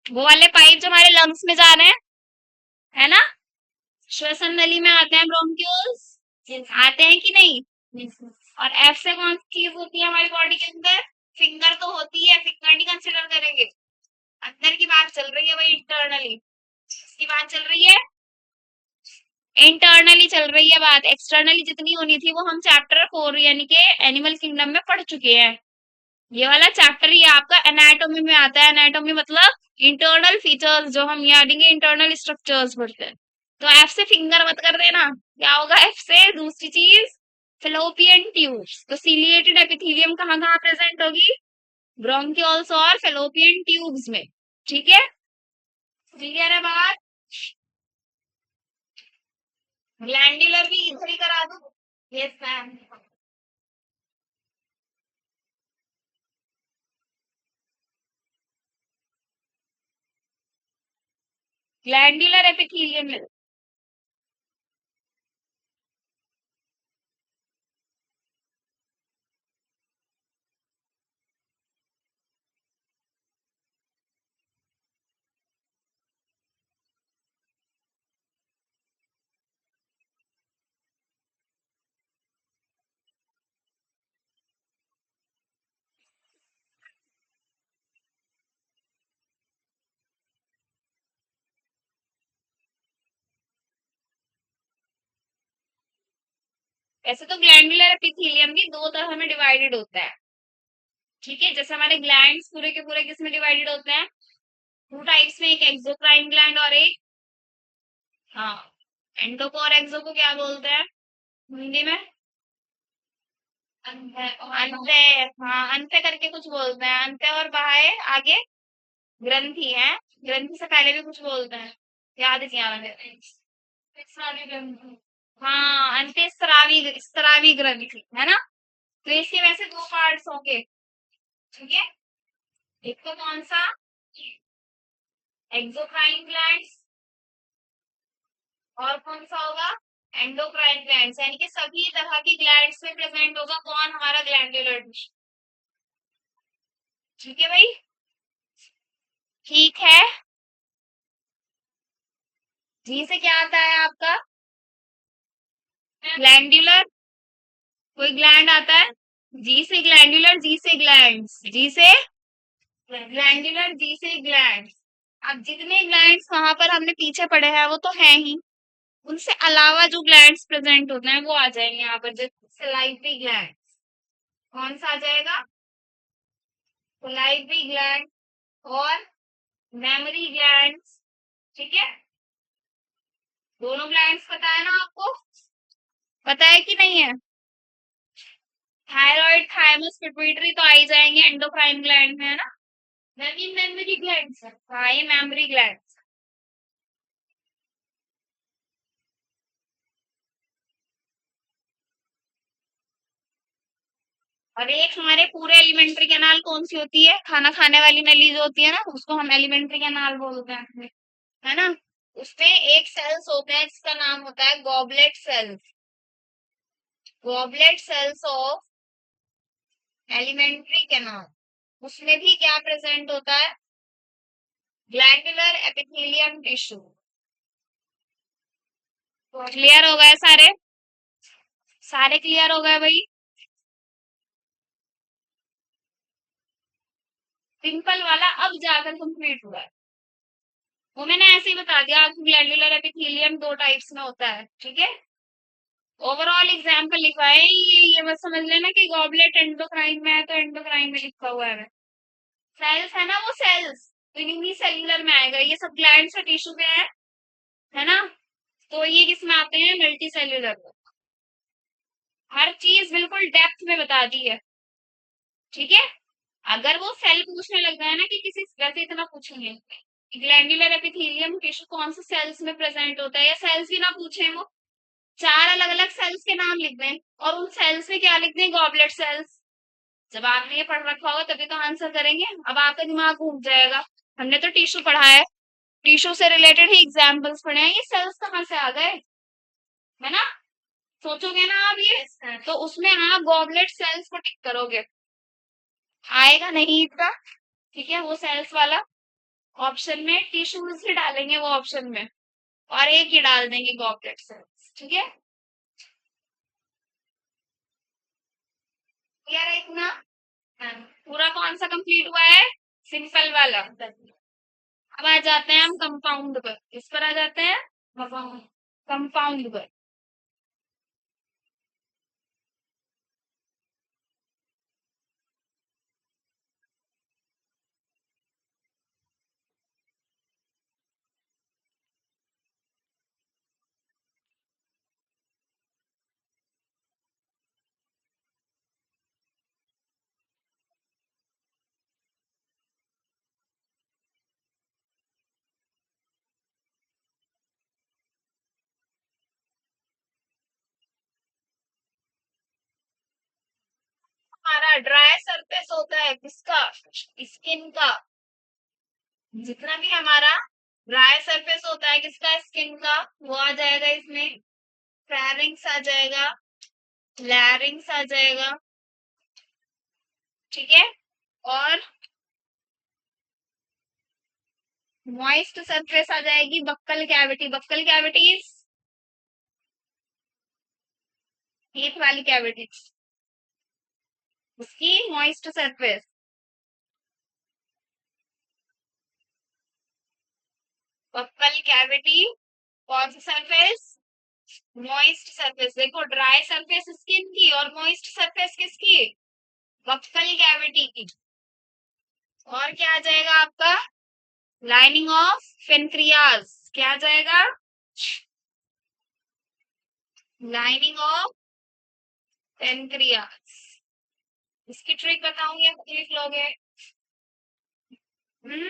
वो वाले पाइप जो हमारे लंग्स में जा रहे हैं, है ना, श्वसन नली में आते हैं ब्रोंक्यूल्स, आते हैं कि नहीं? और एफ से कौन सी चीज होती है हमारी बॉडी के अंदर? फिंगर तो होती है, फिंगर नहीं कंसिडर करेंगे, अंदर की बात चल रही है भाई, इंटरनली इसकी बात चल रही है, इंटरनली चल रही है बात, एक्सटर्नली जितनी होनी थी वो हम चैप्टर 4 यानी कि एनिमल किंगडम में पढ़ चुके हैं। ये वाला चैप्टर ही आपका एनाटॉमी में आता है, एनाटॉमी मतलब इंटरनल फीचर्स, जो हम यानी कि इंटरनल स्ट्रक्चर्स पढ़ते हैं। तो एफ से फिंगर मत कर देना, क्या होगा एफ से दूसरी चीज, फेलोपियन ट्यूब्स। तो सीलिएटेड एपिथेलियम कहाँ कहाँ प्रेजेंट होगी? ब्रोंक्यूल्स और फेलोपियन ट्यूब्स में। ठीक है, क्लियर है बात? ग्लैंडुलर भी इधर ही करा दो। Yes ma'am. ग्लैंडुलर एपिथेलियम में ऐसे तो ग्लैंडुलर एपिथेलियम भी दो तरह में डिवाइडेड होता है। ठीक है, जैसे हमारे ग्लैंड्स पूरे के पूरे किस में डिवाइडेड होते हैं? टू टाइप्स में, एक एक्सोक्राइन ग्लैंड और एक, हाँ, एंडो को और एक्सो को क्या बोलते हैं हिंदी में? अंत, हाँ अंत करके कुछ बोलते हैं, अंत और बाह्य आगे ग्रंथि है, ग्रंथि से पहले भी कुछ बोलते हैं, याद किया मैंने, स्रावी ग्रंथि, हाँ अंत्य स्रावी, स्रावी ग्रंथि है ना। तो इसके वैसे दो पार्ट्स होंगे। ठीक है, एक तो कौन सा, एक्सोक्राइन ग्लैंड्स, और कौन सा होगा एंडोक्राइन ग्लैंड्स, यानी कि सभी तरह की ग्लैंड्स में प्रेजेंट होगा कौन, हमारा ग्लैंडुलर टिश्यू। ठीक है भाई, ठीक है। जी से क्या आता है आपका? ग्लैंडुलर, कोई ग्लैंड आता है? जी से ग्लैंडुलर, जी से ग्लैंड्स, जी से ग्लैंडुलर, जी से ग्लैंड्स। अब जितने ग्लैंड्स वहां पर हमने पीछे पढ़े हैं वो तो है ही, उनसे अलावा जो ग्लैंड्स प्रेजेंट होते हैं वो आ जाएंगे यहाँ पर, जैसे सलाइवरी ग्लैंड, कौन सा आ जाएगा? सलाइवरी ग्लैंड और मेमोरी ग्लैंड्स। ठीक है, दोनों ग्लैंड्स पता है ना आपको, पता है कि नहीं है? थायराइड, थाइमस, पिट्यूटरी तो आ ही जाएंगे एंडोक्राइन ग्लैंड में, है ना। ये मेमोरी ग्लैंड्स है, हाँ ये मेमोरी ग्लैंड्स। और एक हमारे पूरे एलिमेंट्री कैनाल कौन सी होती है, खाना खाने वाली नली जो होती है ना, उसको हम एलिमेंट्री कैनाल बोलते हैं, है ना। उसमें एक सेल्स होते हैं जिसका नाम होता है goblet cells, goblet cells of elementary canal. उसमें भी क्या प्रेजेंट होता है? Glandular epithelium tissue. क्लियर हो गए सारे? सारे क्लियर हो गए भाई? सिंपल वाला अब जाकर कंप्लीट हुआ है। वो मैंने ऐसे ही बता दिया आपको, ग्लैंडुलर एपिथेलियम दो टाइप्स में होता है, ठीक है। ओवरऑल एग्जाम्पल लिखवाए, ये मत समझ लेना कि गॉबलेट एंडोक्राइन में है तो एंडोक्राइन में लिखा हुआ है। सेल्स है ना, वो सेल्स तो यूनिसेल्युलर में आएगा, ये सब ग्लैंड से टिश्यू पे है ना। तो ये किस में आते हैं, मल्टी सेल्युलर में। हर चीज बिल्कुल डेप्थ में बता दी है, ठीक है। अगर वो सेल पूछने लग गया ना कि किसी, वैसे इतना पूछेंगे ग्लैंडुलर एपिथेलियम टिश्यू कौन से सेल्स में प्रेजेंट होता है, या सेल्स भी ना पूछे वो, चार अलग अलग सेल्स के नाम लिख दें और उन सेल्स में क्या लिख दें, गॉबलेट सेल्स। जब आपने ये पढ़ रखा होगा तभी तो आंसर करेंगे, अब आपका दिमाग घूम जाएगा। हमने तो टिश्यू पढ़ा है, टिश्यू से रिलेटेड ही एग्जाम्पल्स पढ़े हैं, ये सेल्स कहाँ से आ गए, है ना। सोचोगे ना आप ये, तो उसमें आप गॉबलेट सेल्स को टिक करोगे, आएगा नहीं इतना, ठीक है। वो सेल्स वाला ऑप्शन में टिश्यूज ही डालेंगे वो ऑप्शन में, और एक ही डाल देंगे गॉबलेट सेल्स, ठीक है। क्लियर है इतना। हाँ, पूरा कौन सा कंप्लीट हुआ है, सिंपल वाला। अब आ जाते हैं हम कंपाउंड पर, किस पर आ जाते हैं, कंपाउंड पर। हमारा ड्राई सरफेस होता है किसका, स्किन का। जितना भी हमारा ड्राई सरफेस होता है किसका, स्किन का, वो आ जाएगा इसमें। फेरिंग्स आ जाएगा, लैरिंग्स आ जाएगा, ठीक है। और मॉइस्ट सरफेस आ जाएगी buccal cavity, buccal cavity teeth वाली कैविटी, उसकी मॉइस्ट सरफेस। बक्कल कैविटी कौन सी सरफेस, मॉइस्ट सरफेस। देखो ड्राई सरफेस स्किन की और मॉइस्ट सरफेस किसकी, बक्कल कैविटी की। और क्या आ जाएगा आपका, लाइनिंग ऑफ पेनक्रियाज, क्या आ जाएगा, लाइनिंग ऑफ पेनक्रियाज। इसकी ट्रिक बताऊंगी, आप लिख लोगे। हम्म,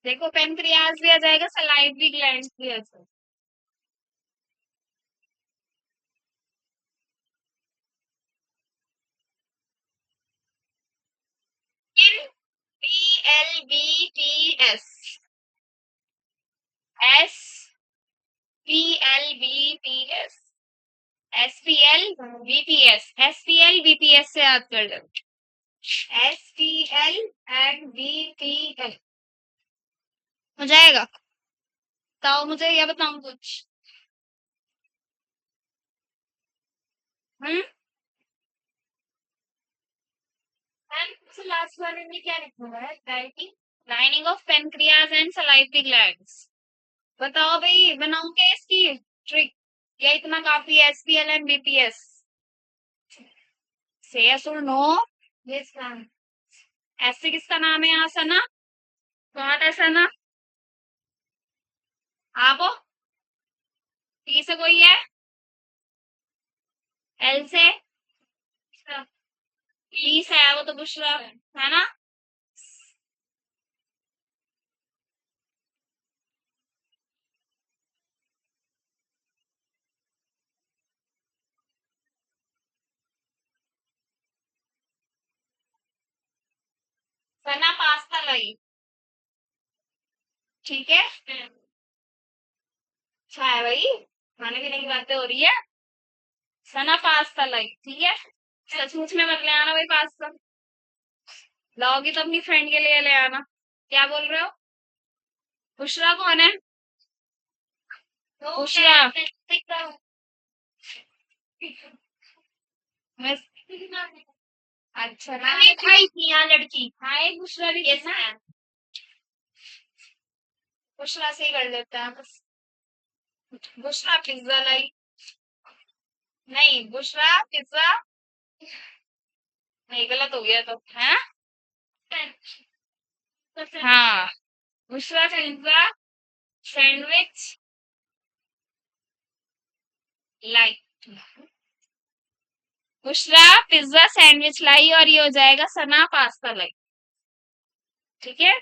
देखो पेनक्रियाज भी आ जाएगा, सलाइवरी ग्लैंड्स भी आ जाएगा। PLBPS, SPLBPS, SPLBPS से याद कर लो, SPL and BPL हो जाएगा। बताओ मुझे, या बताऊं कुछ। हम्म, लास्ट वाले में क्या लिखा हुआ है, lining of pancreas and salivary glands. बताओ भाई, बनाऊं क्या इसकी ट्रिक, या इतना काफी है, SPL एंड BPS। से यस और नो, यस मैम। ऐसे किसका नाम है यहाँ, सना, कौन है सना, आप हो, टी से कोई है, एल से, टी से है वो तो बुशरा है ना। सना पास्ता लाई, ठीक है। अच्छा है भाई, खाने पीने की बातें हो रही है। सना पास्ता लाई, ठीक है। सचमुच में मत ले आना भाई पास्ता, लाओगी तो अपनी फ्रेंड के लिए ले आना। क्या बोल रहे हो, बुशरा कौन है, बुशरा, मैं, अच्छा नाम है खाई थी यहाँ लड़की। हाँ एक बुशरा भी यस ना मैम। बुशरा से ही कर लेते हैं बस बुशरा पिज्जा लाई नहीं बुशरा पिज्जा नहीं गलत हो गया तो है हाँ बुशरा पिज्जा सैंडविच लाई बुशरा पिज्जा सैंडविच लाई और ये हो जाएगा सना पास्ता लाई ठीक है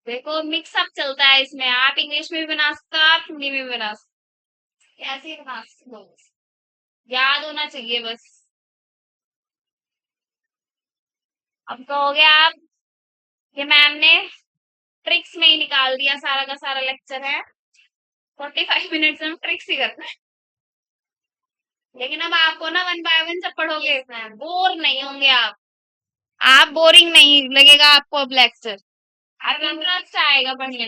देखो मिक्स अप चलता है इसमें आप इंग्लिश में भी बना सकते हो आप हिंदी में भी बना सकते हो ऐसे ही बना सकते हो याद होना चाहिए बस अब कहोगे आप ये मैम ने ट्रिक्स में ही निकाल दिया सारा का सारा लेक्चर है 45 मिनट्स में हम ट्रिक्स ही करते हैं लेकिन अब आपको ना वन बाय वन सब पढ़ोगे यस मैम। बोर नहीं होंगे आप बोरिंग नहीं लगेगा आपको अब लेक्चर आप इंटरेस्ट आएगा पढ़ने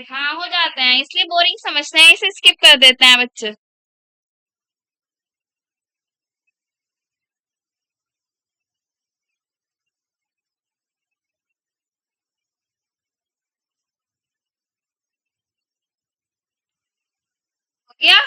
हाँ हो जाते हैं इसलिए बोरिंग समझते हैं इसे स्किप कर देते हैं बच्चे हो गया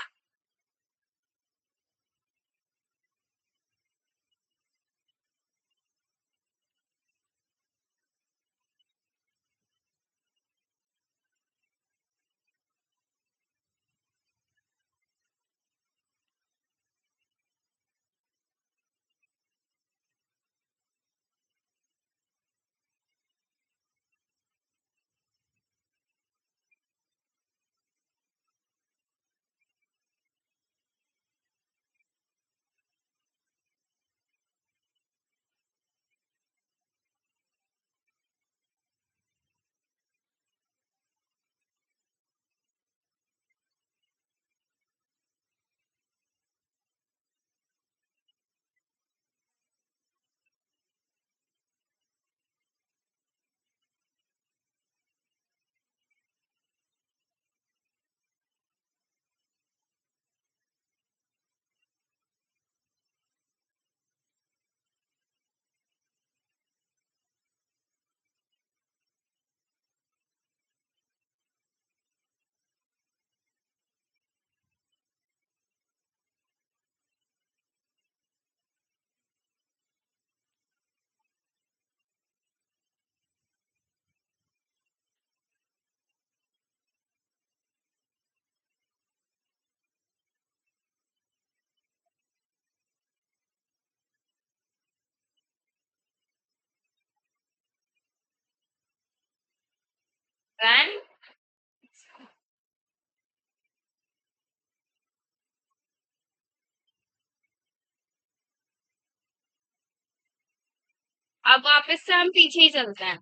रन अब वापस से हम पीछे ही चलते हैं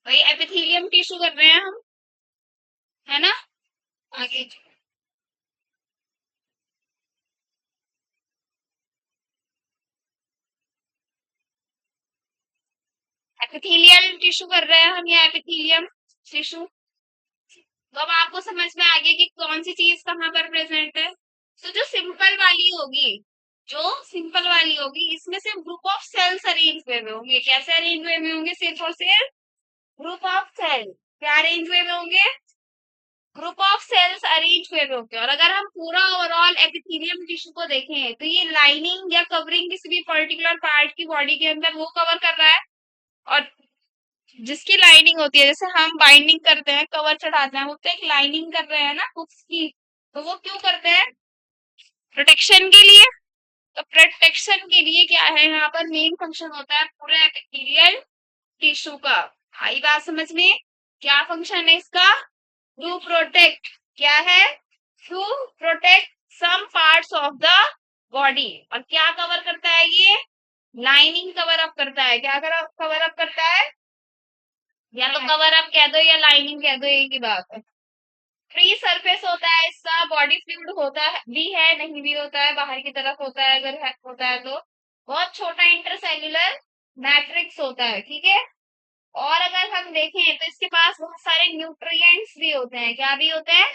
वही एपिथेलियम टिश्यू कर रहे हैं हम है ना आगे एपिथेलियल टिश्यू कर रहे हैं हम या एपिथेलियम टिश्यू तो अब आपको समझ में आ गया कि कौन सी चीज कहाँ पर प्रेजेंट है तो जो सिंपल वाली होगी जो सिंपल वाली होगी इसमें सिर्फ ग्रुप ऑफ सेल्स अरेंज हुए हुए होंगे कैसे अरेंज हुए हुए होंगे सिर्फ और सिर्फ ग्रुप ऑफ सेल क्या अरेंज हुए हुए होंगे ग्रुप ऑफ सेल्स अरेंज हुए हुए होंगे और अगर हम पूरा ओवरऑल एपिथेलियम टिश्यू को देखें तो ये लाइनिंग या कवरिंग किसी भी पर्टिकुलर पार्ट की बॉडी के अंदर वो कवर कर रहा है और जिसकी लाइनिंग होती है जैसे हम बाइंडिंग करते हैं कवर चढ़ाते हैं वो तो एक लाइनिंग कर रहे हैं ना बुक्स की तो वो क्यों करते हैं प्रोटेक्शन के लिए तो प्रोटेक्शन के लिए क्या है यहाँ पर मेन फंक्शन होता है पूरे एपिथेलियल टिश्यू का आई बात समझ में क्या फंक्शन है इसका टू प्रोटेक्ट क्या है to protect some parts of the body और क्या कवर करता है ये लाइनिंग कवर अप करता है क्या कवर अप करता है या तो कवर अप कह दो या लाइनिंग कह दो एक ही बात है फ्री सरफेस होता है इसका बॉडी फ्लूइड होता है भी है नहीं भी होता है बाहर की तरफ होता है अगर होता है तो बहुत छोटा इंटरसेल्यूलर मैट्रिक्स होता है, ठीक है। और अगर हम देखें तो इसके पास बहुत सारे न्यूट्रिएंट्स भी होते हैं, क्या भी होते हैं।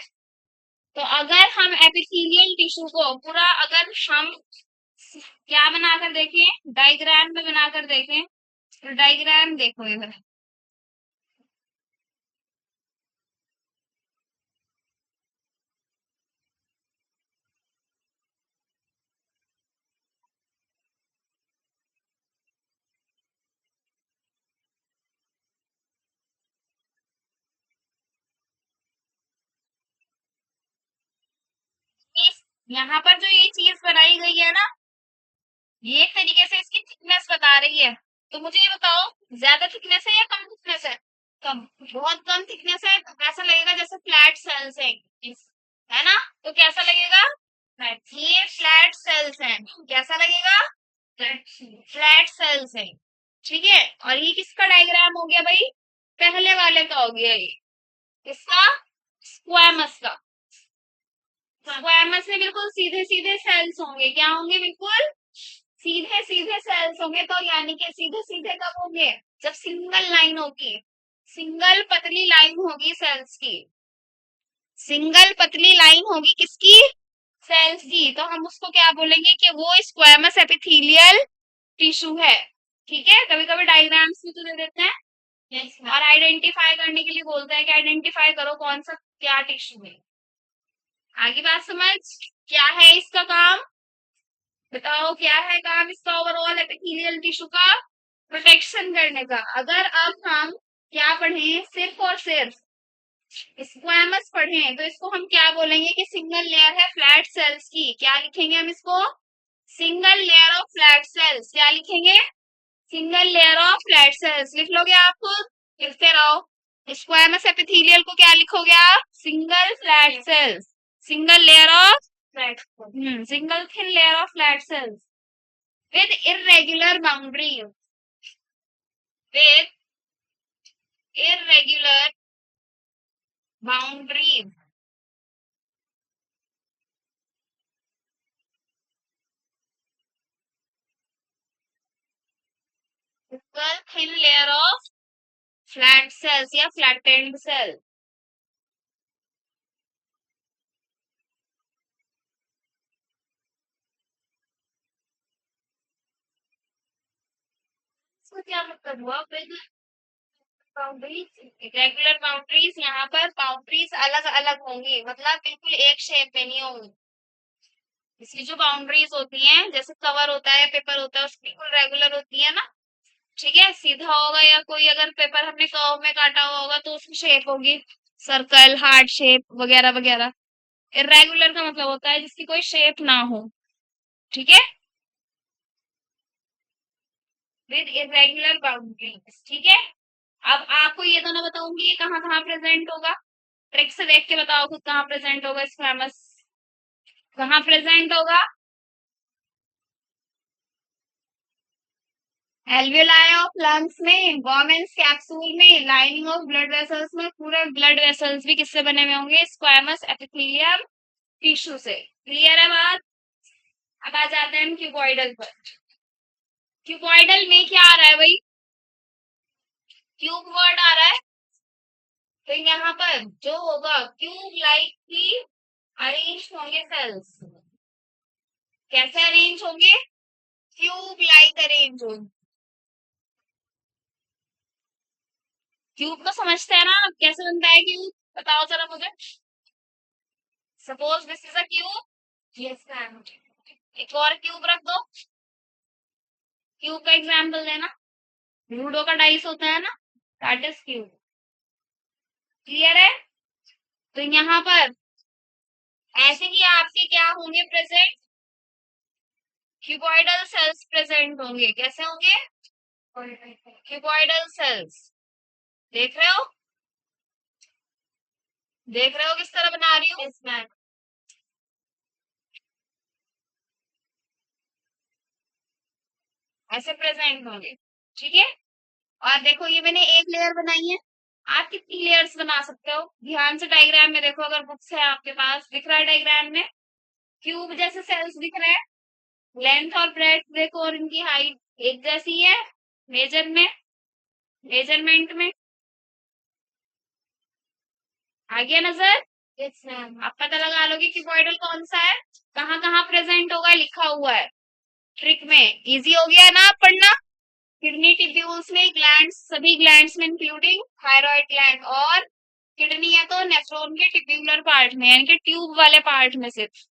तो अगर हम एपिथेलियल टिश्यू को पूरा, अगर हम क्या बनाकर देखें, डायग्राम में बनाकर देखें, तो डायग्राम देखो इधर। यहाँ पर जो ये चीज बनाई गई है ना, ये एक तरीके से इसकी थिकनेस बता रही है। तो मुझे ये बताओ, ज्यादा थिकनेस है या कम थिकनेस है। कम। बहुत कम थिकनेस है तो ऐसा लगेगा जैसे फ्लैट सेल्स है ना। तो कैसा लगेगा, ये फ्लैट सेल्स हैं, कैसा लगेगा, फ्लैट सेल्स है, ठीक है। और ये किसका डायग्राम हो गया भाई, पहले वाले का हो गया ये, इसका स्क्वामस का। स्क्वामस में बिल्कुल सीधे सीधे सेल्स होंगे, क्या होंगे, बिल्कुल सीधे सीधे सेल्स होंगे। तो यानी कि सीधे सीधे कब होंगे, जब सिंगल लाइन होगी, सिंगल पतली लाइन होगी सेल्स की, सिंगल पतली लाइन होगी किसकी, सेल्स की। तो हम उसको क्या बोलेंगे कि वो स्क्वामस एपिथेलियल टिश्यू है, ठीक है। कभी कभी डायग्राम्स भी तो दे देते हैं। और आइडेंटिफाई करने के लिए बोलते हैं कि आइडेंटिफाई करो कौन सा क्या टिश्यू है। आगे बात समझ, क्या है इसका काम, बताओ क्या है काम इसका, ओवरऑल एपिथेलियल टिश्यू का प्रोटेक्शन करने का। अगर अब हम क्या पढ़ें, सिर्फ और सिर्फ स्क्वामस पढ़ें, तो इसको हम क्या बोलेंगे कि सिंगल लेयर है फ्लैट सेल्स की, क्या लिखेंगे हम इसको, single layer of flat sales, क्या लिखेंगे, single layer of flat sales. लिख लोगे आप, लिखते रहो। स्क्वामस एपिथेलियल को क्या लिखोगे आप, single flat sales, single layer of flat, single thin layer of flat sales with irregular boundaries, with irregular boundaries, single thin layer of flat cells या flattened cell। इसका क्या मतलब हुआ, विद बाउंड्रीज, इरेगुलर बाउंड्रीज, यहाँ पर boundaries अलग अलग होंगी, मतलब बिल्कुल एक शेप में नहीं होंगी। इसकी जो बाउंड्रीज होती हैं, जैसे कवर होता है, पेपर होता है, उसकी बिल्कुल रेगुलर होती है ना, ठीक है। सीधा होगा, या कोई अगर पेपर हमने कर्व में काटा हुआ होगा तो उसकी शेप होगी सर्कल, हार्ट शेप वगैरह वगैरह। इरेगुलर का मतलब होता है जिसकी कोई शेप ना हो, ठीक है, विद इरेगुलर बाउंड्रीज, ठीक है। अब आपको ये तो ना बताऊंगी ये कहाँ कहाँ प्रेजेंट होगा, ट्रिक से देख के बताओ खुद कहाँ प्रेजेंट होगा, स्क्वामस कहाँ प्रेजेंट होगा, एल्वियोलाई ऑफ लंग्स में, वॉमेन्स कैप्सूल में, लाइनिंग ऑफ ब्लड वेसल्स में, पूरे ब्लड वेसल्स भी किससे बने हुए होंगे, स्क्वामस एपिथेलियम टिश्यू से। क्लियर है बात। अब आ जाते हैं हम क्यूबॉइडल पर। क्यूबॉइडल में क्या आ रहा है भाई, क्यूब वर्ड आ रहा है। तो यहाँ पर जो होगा, क्यूब लाइक की अरेंज होंगे सेल्स, कैसे अरेंज होंगे, क्यूब लाइक अरेंज होंगे। क्यूब तो समझते हैं ना, कैसे बनता है क्यूब, बताओ जरा मुझे। Suppose this is a cube, yes ma'am, एक और क्यूब रख दो, क्यूब का एग्जाम्पल देना, लूडो का डाइस होता है ना, दैट इज क्यूब। क्लियर है। तो यहाँ पर ऐसे ही आपके क्या होंगे प्रेजेंट, क्यूबॉइडल सेल्स प्रेजेंट होंगे, कैसे होंगे, क्यूबॉइडल सेल्स। देख रहे हो, देख रहे हो किस तरह बना रही हूँ, इसमें ऐसे प्रेजेंट होंगे, ठीक है। और देखो ये मैंने एक लेयर बनाई है, आप कितनी लेयर्स बना सकते हो, ध्यान से डायग्राम में देखो, अगर बुक्स है आपके पास, दिख रहा है डायग्राम में, क्यूब जैसे सेल्स दिख रहे हैं, लेंथ और ब्रेड्थ देखो और इनकी हाइट एक जैसी है मेजर में, मेजरमेंट में। आ गया नजर? Yes ma'am. आप पता लगा लोगे कि क्यूबॉइडल कौन सा है, कहाँ कहाँ प्रेजेंट होगा, लिखा हुआ है ट्रिक में। इजी हो गया ना आप पढ़ना। किडनी टिब्यूल्स में ग्लैंड्स, सभी ग्लैंड्स में इंक्लूडिंग थायराइड ग्लैंड, और किडनी है तो नेफ्रॉन के टिब्यूलर पार्ट में, यानी कि ट्यूब वाले पार्ट में, सिर्फ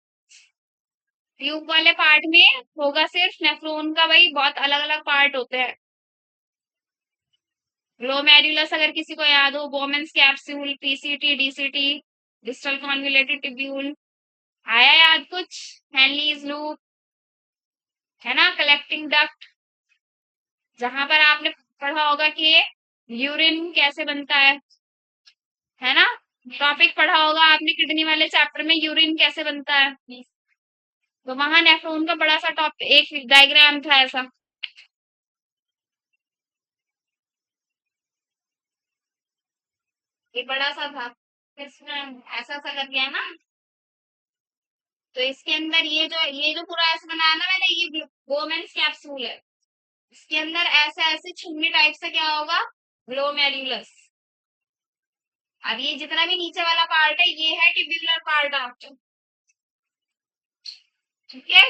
ट्यूब वाले पार्ट में होगा सिर्फ नेफ्रॉन का। भाई बहुत अलग अलग पार्ट होते हैं। ग्लोमेरुलस अगर किसी को याद हो, बोमेंस capsule, PCT, DCT, distal convoluted tubule. आया याद कुछ? हेनलीज लूप है ना, कलेक्टिंग डक्ट, जहां पर आपने पढ़ा होगा कि यूरिन कैसे बनता है ना। टॉपिक पढ़ा होगा आपने किडनी वाले चैप्टर में, यूरिन कैसे बनता है। तो वहां नेफ्रॉन का बड़ा सा टॉपिक, एक डायग्राम था ऐसा। ये बड़ा सा था, इसमें ऐसा ऐसा कर दिया ना। तो इसके अंदर ये जो पूरा ऐसे बनाया ना मैंने, ये वोमेन्स कैप्सूल है। इसके अंदर ऐसे ऐसे छुन्नी टाइप से क्या होगा, ग्लोमेरुलस। अब ये जितना भी नीचे वाला पार्ट है, ये है टिब्यूलर पार्ट आपका। ठीक है,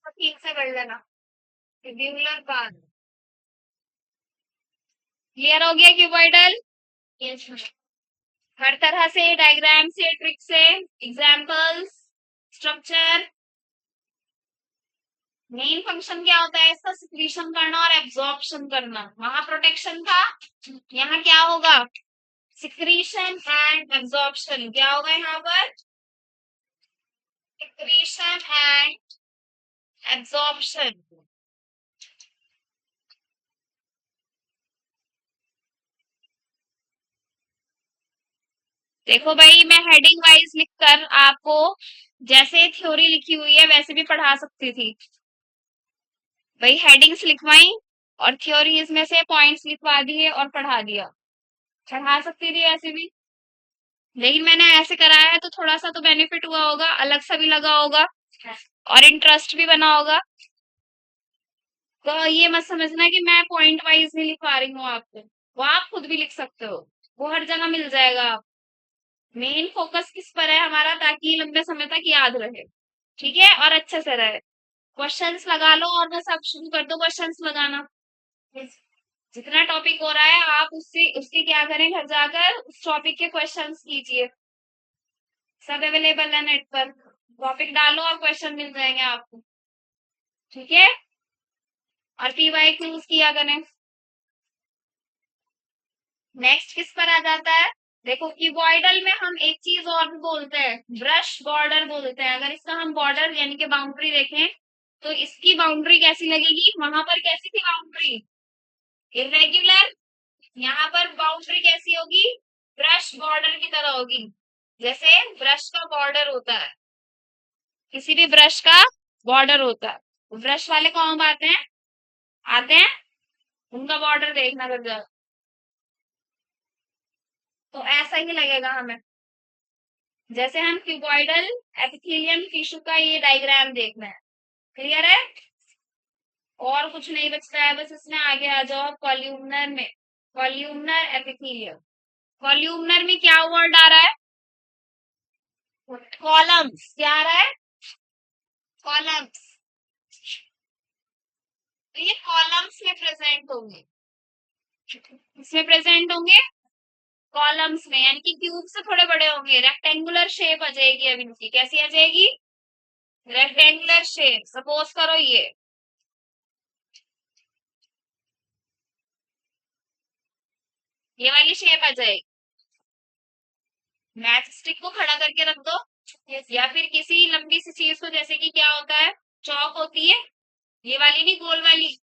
तो ठीक से कर लेना, टिब्यूलर पार्ट। क्लियर हो गया क्यूबॉइडल? यस। हर तरह से, डायग्राम से, ट्रिक से, एग्जाम्पल्स, स्ट्रक्चर। मेन फंक्शन क्या होता है इसका, सिक्रीशन करना और एब्जॉर्प्शन करना। वहां प्रोटेक्शन था, यहाँ क्या होगा, सिक्रीशन एंड एब्जॉर्प्शन। क्या होगा यहाँ पर, सिक्रीशन एंड एब्जॉर्प्शन। देखो भाई, मैं हेडिंग वाइज लिखकर आपको जैसे थ्योरी लिखी हुई है वैसे भी पढ़ा सकती थी। भाई हेडिंग्स लिखवाई और थ्योरीज में से पॉइंट्स लिखवा दिए और पढ़ा दिया, पढ़ा सकती थी ऐसे भी। लेकिन मैंने ऐसे कराया है तो थोड़ा सा तो बेनिफिट हुआ होगा, अलग सा भी लगा होगा और इंटरेस्ट भी बना होगा। तो ये मत समझना कि मैं पॉइंट वाइज नहीं लिखवा रही हूँ आपको, वो आप खुद भी लिख सकते हो, वो हर जगह मिल जाएगा। मेन फोकस किस पर है हमारा, ताकि लंबे समय तक याद रहे, ठीक है, और अच्छे से रहे। क्वेश्चंस लगा लो और बस आप शुरू कर दो क्वेश्चंस लगाना। जितना टॉपिक हो रहा है आप उससे उसके क्या करें, घर जाकर उस टॉपिक के क्वेश्चंस कीजिए। सब अवेलेबल है नेट पर, टॉपिक डालो और क्वेश्चन मिल जाएंगे आपको। ठीक है, और पीवाई क्यूज किया करें। नेक्स्ट किस पर आ जाता है, देखो क्यूबॉइडल में हम एक चीज और भी बोलते हैं, ब्रश बॉर्डर बोलते हैं। अगर इसका हम बॉर्डर यानी कि बाउंड्री देखें तो इसकी बाउंड्री कैसी लगेगी, वहां पर कैसी थी बाउंड्री, इरेग्युलर। यहाँ पर बाउंड्री कैसी होगी, ब्रश बॉर्डर की तरह होगी, जैसे ब्रश का बॉर्डर होता है, किसी भी ब्रश का बॉर्डर होता है। ब्रश वाले कौन आते हैं, आते हैं, उनका बॉर्डर देखना कर जाओ, तो ऐसा ही लगेगा हमें। जैसे हम क्यूबॉइडल एपिथेलियम टिश्यू का ये डायग्राम देखना है। क्लियर है, और कुछ नहीं बचता है, बस इसमें आगे आ जाओ कॉल्यूमनर में। कॉल्यूमनर एपिथेलियम, कॉल्यूमनर में क्या वर्ड आ रहा है, कॉलम्स। क्या आ रहा है, कॉलम्स। तो ये कॉलम्स में प्रेजेंट होंगे, इसमें प्रेजेंट होंगे कॉलम्स में, यानी कि क्यूब से थोड़े बड़े होंगे, रेक्टेंगुलर शेप आ जाएगी। अब इनकी कैसी आ जाएगी, रेक्टेंगुलर शेप। सपोज करो ये वाली शेप आ जाएगी। मैच स्टिक को खड़ा करके रख दो, या फिर किसी लंबी सी चीज को, जैसे कि क्या होता है, चौक होती है, ये वाली नहीं, गोल वाली,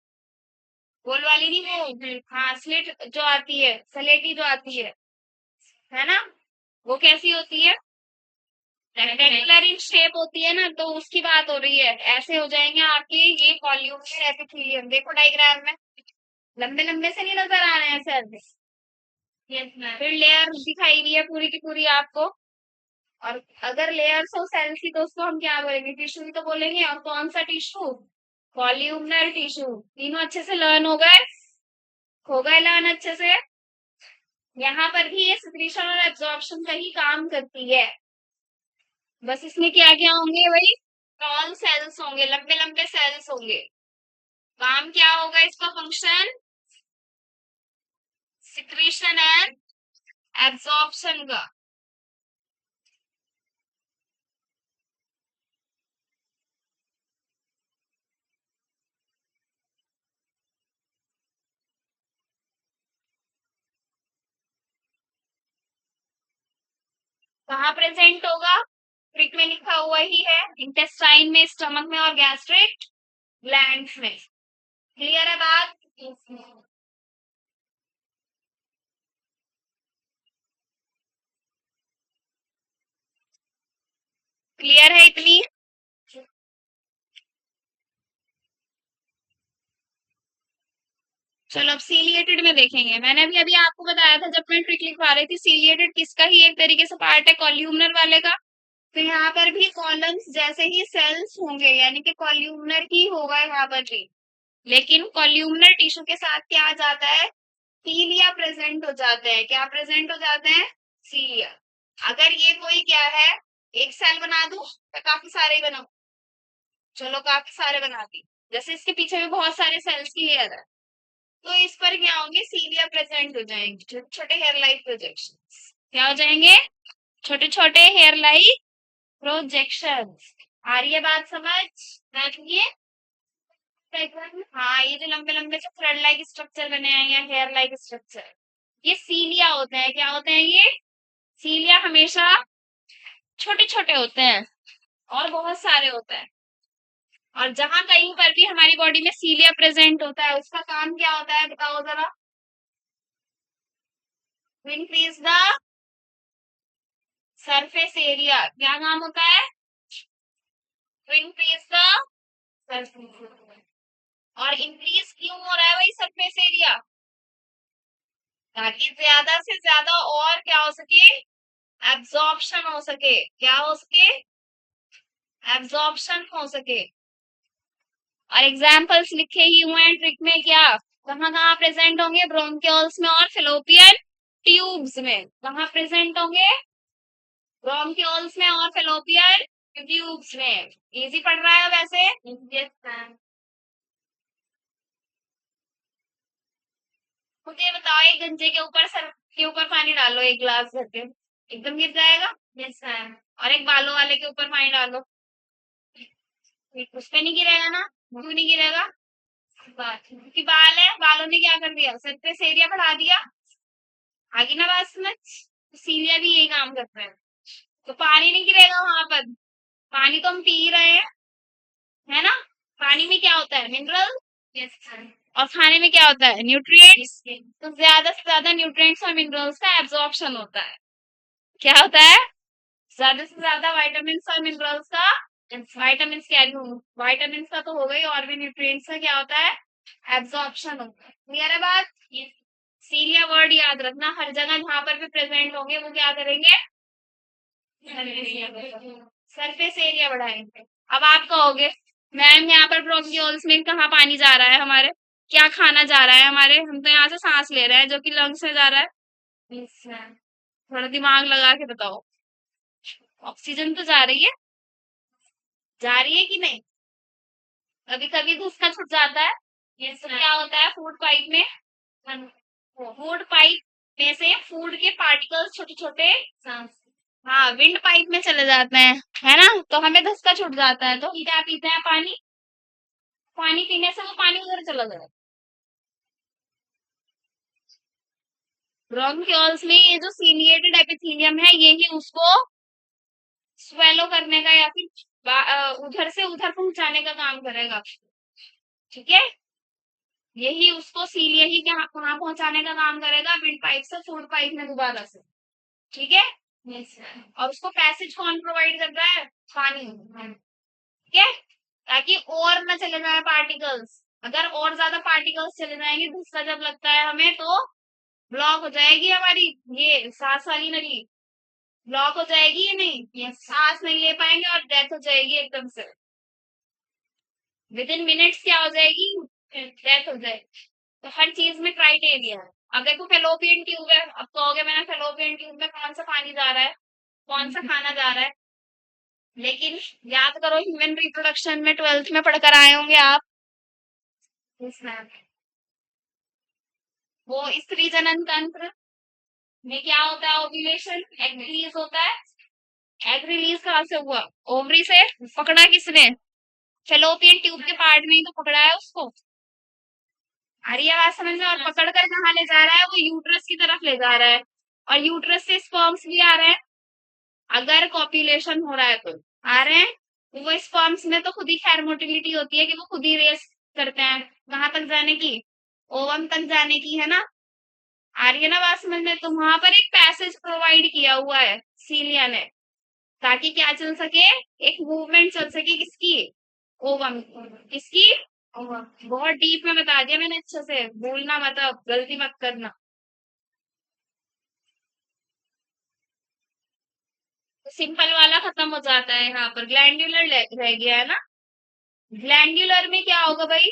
गोल वाली नहीं, वो हाँ स्लिट जो आती है, सलेटी जो आती है ना, वो कैसी होती है, रेक्टेंगुलर इन शेप होती है ना, तो उसकी बात हो रही है। ऐसे हो जाएंगे आपके ये कॉल्यूमर एपिथेलियम। देखो डायग्राम में, लंबे लंबे से नहीं नजर आ रहे हैं सर। Yes ma'am. फिर लेयर दिखाई हुई है पूरी की पूरी आपको, और अगर लेयर्स हो सेल्स की तो उसको हम क्या बोलेंगे, टिश्यू ही तो बोलेंगे। और कौन सा टिश्यू, कॉल्यूमनर टिश्यू। तीनों अच्छे से लर्न हो गए लर्न अच्छे से। यहाँ पर भी ये सिक्रीशन और एब्जॉर्प्शन का ही काम करती है। बस इसमें क्या क्या होंगे भाई, स्मॉल सेल्स होंगे, लंबे लंबे सेल्स होंगे। काम क्या होगा इसका फंक्शन, सिक्रीशन एंड एब्जॉर्प्शन का। कहाँ प्रेजेंट होगा, ट्रिक में लिखा हुआ ही है, इंटेस्टाइन में, स्टमक में और गैस्ट्रिक ग्लैंड्स में। क्लियर है बात। क्लियर है इतनी। चलो अब सीलिएटेड में देखेंगे। मैंने अभी आपको बताया था जब मैं ट्रिक लिखवा रही थी, सीलिएटेड किसका ही एक तरीके से पार्ट है, कॉल्यूमनर वाले का। तो यहाँ पर भी कॉलम्स जैसे ही सेल्स होंगे, यानी कि कॉल्यूमनर ही होगा यहाँ पर भी। लेकिन कॉल्यूमनर टिश्यू के साथ क्या आ जाता है, सीलिया प्रेजेंट हो जाते हैं। क्या प्रेजेंट हो जाते हैं, सीलिया। अगर ये कोई क्या है, एक सेल बना दूं या काफी सारे बनाऊं, चलो काफी सारे बना दी। जैसे इसके पीछे भी बहुत सारे सेल्स की लेयर है, तो इस पर क्या होंगे, सीलिया प्रेजेंट हो जाएंगे, छोटे छोटे हेयर लाइक प्रोजेक्शन। क्या हो जाएंगे, छोटे छोटे हेयर लाइक प्रोजेक्शन। आ रही है बात समझ, ये हाँ, ये जो लंबे लंबे से थ्रेड लाइक स्ट्रक्चर बने हैं या हेयर लाइक स्ट्रक्चर, ये सीलिया होते हैं। क्या होते हैं ये, सीलिया हमेशा छोटे छोटे होते हैं और बहुत सारे होते हैं। और जहां कहीं पर भी हमारी बॉडी में सीलिया प्रेजेंट होता है, उसका काम क्या होता है बताओ जरा, इंक्रीज द सरफेस एरिया। क्या काम होता है, टू इंक्रीज द सरफेस। और इंक्रीज क्यों हो रहा है भाई सरफेस एरिया, ताकि ज्यादा से ज्यादा और क्या हो सके, एब्जॉर्प्शन हो सके। क्या हो सके, एब्जॉर्प्शन हो सके। और एग्जाम्पल्स लिखे ही हुए हैं ट्रिक में, क्या कहाँ कहाँ प्रेजेंट होंगे, ब्रोंकियोल्स में और फिलोपियन ट्यूब्स में। कहाँ प्रेजेंट होंगे, ब्रोंकियोल्स में और फिलोपियन ट्यूब्स में। इजी पढ़ रहा है वैसे। Yes ma'am. मुझे बताओ, एक गंजे के ऊपर, सर के ऊपर पानी डालो एक गिलास भर के, एकदम गिर जाएगा। Yes ma'am. और एक बालों वाले के ऊपर पानी डालो, उस पे नहीं गिरेगा ना, क्यों नहीं गिरेगा, क्योंकि बाल है, बालों ने क्या कर दिया, सरफेस एरिया बढ़ा दिया। आगे ना बात समझ, सीलिया भी यही काम करता है। तो पानी नहीं गिरेगा वहां पर, पानी तो हम पी रहे हैं, है ना। पानी में क्या होता है, मिनरल। Yes ma'am. और खाने में क्या होता है, न्यूट्रिएंट्स। तो ज्यादा से ज्यादा न्यूट्रिएंट्स और मिनरल्स का एब्जॉर्प्शन होता है। क्या होता है, ज्यादा से ज्यादा विटामिन और मिनरल्स का, विटामिन कह रही हूँ, विटामिन का तो हो गई, और भी न्यूट्रिएंट्स का क्या होता है, एब्जॉर्प्शन होता है। क्लियर है बात। सीलिया वर्ड याद रखना, हर जगह जहां पर भी प्रेजेंट होंगे वो क्या करेंगे, सरफेस एरिया बढ़ाएंगे। अब आप कहोगे मैम यहाँ पर ब्रोंकियोल्स में कहाँ पानी जा रहा है हमारे, क्या खाना जा रहा है हमारे, हम तो यहाँ से सांस ले रहे हैं जो कि लंग्स में जा रहा है। Yes, ma'am। थोड़ा दिमाग लगा के बताओ, ऑक्सीजन तो जा रही है, जा रही है कि नहीं। कभी कभी धुसका छूट जाता है, ये तो क्या होता है, फूड पाइप में, फूड पाइप में से फूड के पार्टिकल्स छोटे छोटे, हाँ विंड पाइप में चले जाते हैं, है ना। तो हमें धक्का छूट जाता है, तो क्या पीते हैं, पानी। पानी पीने से वो पानी उधर चला जाए। ब्रोंकियोल्स में ये जो सीलिएटेड एपिथेलियम है, यही उसको स्वेलो करने का या फिर उधर से उधर पहुंचाने का काम करेगा। ठीक है, यही उसको सीलिया ही कहाँ कहाँ पहुंचाने का काम करेगा, विंड पाइप से फूड पाइप में दोबारा से। ठीक है। Yes, sir। और उसको पैसेज कौन प्रोवाइड कर रहा है, पानी। ठीक है, ताकि और ना चले जाए पार्टिकल्स। अगर और ज्यादा पार्टिकल्स चले जाएंगे, दूसरा जब लगता है हमें, तो ब्लॉक हो जाएगी हमारी ये सांस वाली नली। ब्लॉक हो जाएगी या नहीं, ये सांस नहीं ले पाएंगे और डेथ हो जाएगी एकदम से। विद इन मिनट्स क्या हो जाएगी, डेथ हो जाएगी। तो हर चीज में क्राइटेरिया है। अब देखो फेलोपियन ट्यूब है, अब कहोगे मैंने फेलोपियन ट्यूब में कौन सा पानी जा रहा है, कौन सा खाना जा रहा है, लेकिन याद करो ह्यूमन रिप्रोडक्शन में 12th में पढ़कर आए होंगे आप। Yes, ma'am। वो स्त्री जनन तंत्र में क्या होता है, ओव्यूलेशन, एग रिलीज होता है। एग रिलीज कहाँ से हुआ, ओवरी से। पकड़ा किसने, फेलोपियन ट्यूब के पार्ट में ही तो पकड़ा है उसको। आ रही है बात समझ में, और पकड़ कर कहाँ ले जा रहा है, वो यूट्रस की तरफ ले जा रहा है, और यूट्रस से स्पर्म्स भी आ रहे हैं, अगर कॉपुलेशन हो रहा है तो आ रहे हैं। तो वो स्पर्म्स में तो खुद ही खैर मोटिलिटी होती है कि वो खुद ही रेस करते हैं कहाँ तक जाने की, ओवम तक जाने की, है ना। आ रही है ना बात समझ में, तो वहां पर एक पैसेज प्रोवाइड किया हुआ है सीलिया ने, ताकि क्या चल सके, एक मूवमेंट चल सके, किसकी, ओवम, किसकी, ओवम। बहुत डीप में बता दिया मैंने, अच्छे से बोलना, मतलब गलती मत करना। तो सिंपल वाला खत्म हो जाता है, यहाँ पर ग्लैंड्यूलर रह गया है ना। ग्लैंड्यूलर में क्या होगा भाई,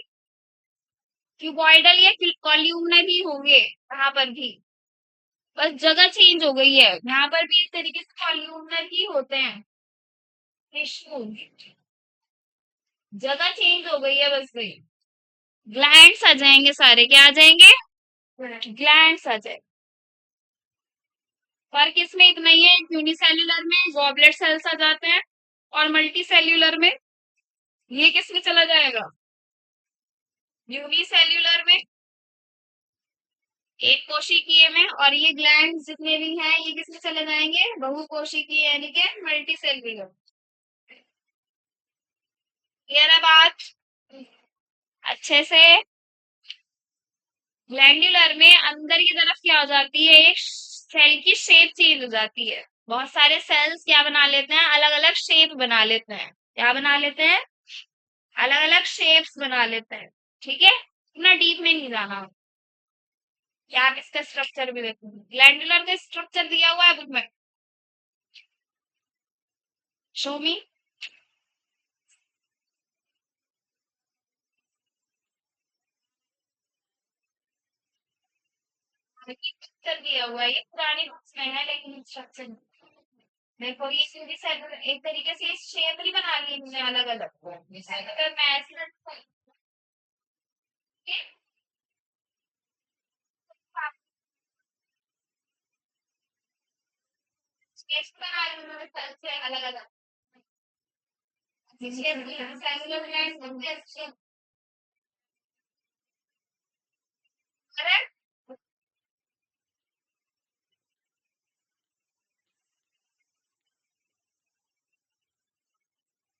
क्यूबॉइडल या कॉल्यूमनर ही होंगे यहाँ पर भी, बस जगह चेंज हो गई है, यहाँ पर भी इस तरीके से कॉल्यूमनर ही होते हैं टिश्यू, जगह चेंज हो गई है बस भाई। ग्लैंड्स आ जाएंगे सारे, क्या आ जाएंगे, ग्लैंड्स आ जाए। फर्क इसमें इतना ही है, यूनिसेल्युलर में गॉबलेट सेल्स आ जाते हैं, और मल्टी सेल्युलर में ये किसमें चला जाएगा, यूनिसेल्युलर में एक कोशिकीय में, और ये ग्लैंड जितने भी हैं ये किसमें चले जाएंगे, बहुकोशिकीय यानी कि मल्टी सेल्युलर। क्लियर है बात अच्छे से। ग्लैंड्यूलर में अंदर की तरफ क्या हो जाती है, एक सेल की शेप चेंज हो जाती है, बहुत सारे सेल्स क्या बना लेते हैं, अलग अलग शेप बना लेते हैं, क्या बना लेते हैं, अलग अलग शेप्स बना लेते हैं। ठीक है, इतना डीप में नहीं जाना, क्या आप इसका स्ट्रक्चर भी देखेंगे, ग्लैंडुलर का स्ट्रक्चर दिया हुआ है बुक में, शो मी। स्ट्रक्चर दिया हुआ है, ये पुरानी बुक्स में है लेकिन स्ट्रक्चर देखो, ये सीधी सेल एक तरीके से शेप नहीं बना ली इन्होंने अलग अलग, अगर मैं ऐसे शेप बना ली उन्होंने सेल से अलग अलग, सेलुलर ग्लैंड,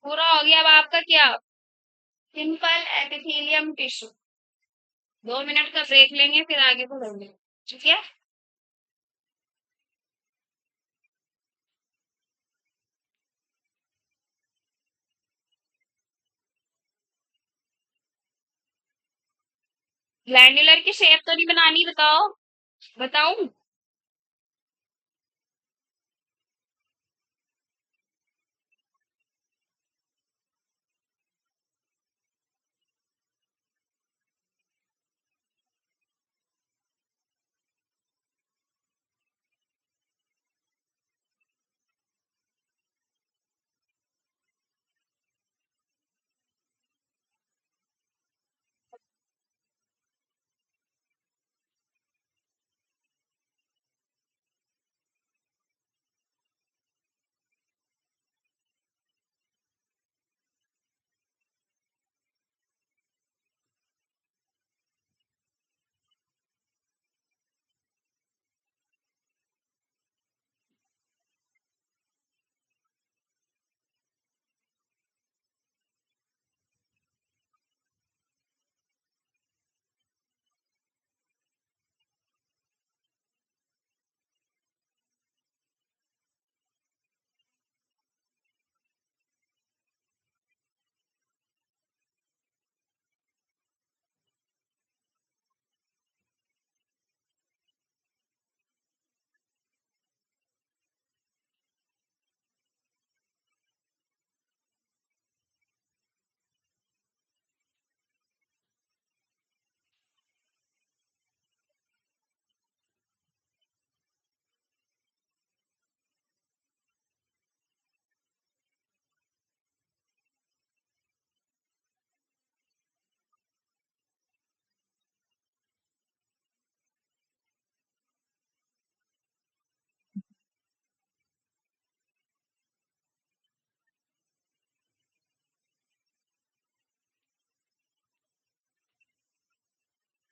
पूरा हो गया। अब आपका क्या, सिंपल एपिथेलियम टिश्यू। 2 मिनट का ब्रेक लेंगे फिर आगे बढ़ेंगे, ठीक है। ग्लैंडुलर की शेप तो नहीं बनानी, बताओ, बताऊं।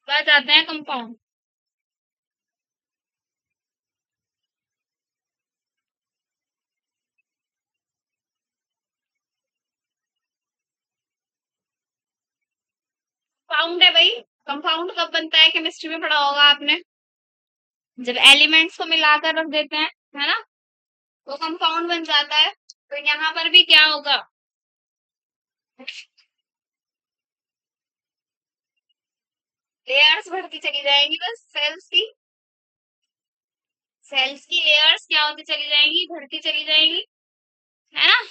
आ जाते हैं कंपाउंड। कंपाउंड है भाई। कंपाउंड कब बनता है, केमिस्ट्री में पढ़ा होगा आपने। जब एलिमेंट्स को मिलाकर रख देते हैं, है ना, वो कंपाउंड बन जाता है। तो यहाँ पर भी क्या होगा, लेयर्स बढ़ती चली जाएंगी, बस सेल्स की, सेल्स की लेयर्स क्या होती चली जाएंगी, बढ़ती चली जाएंगी, है ना।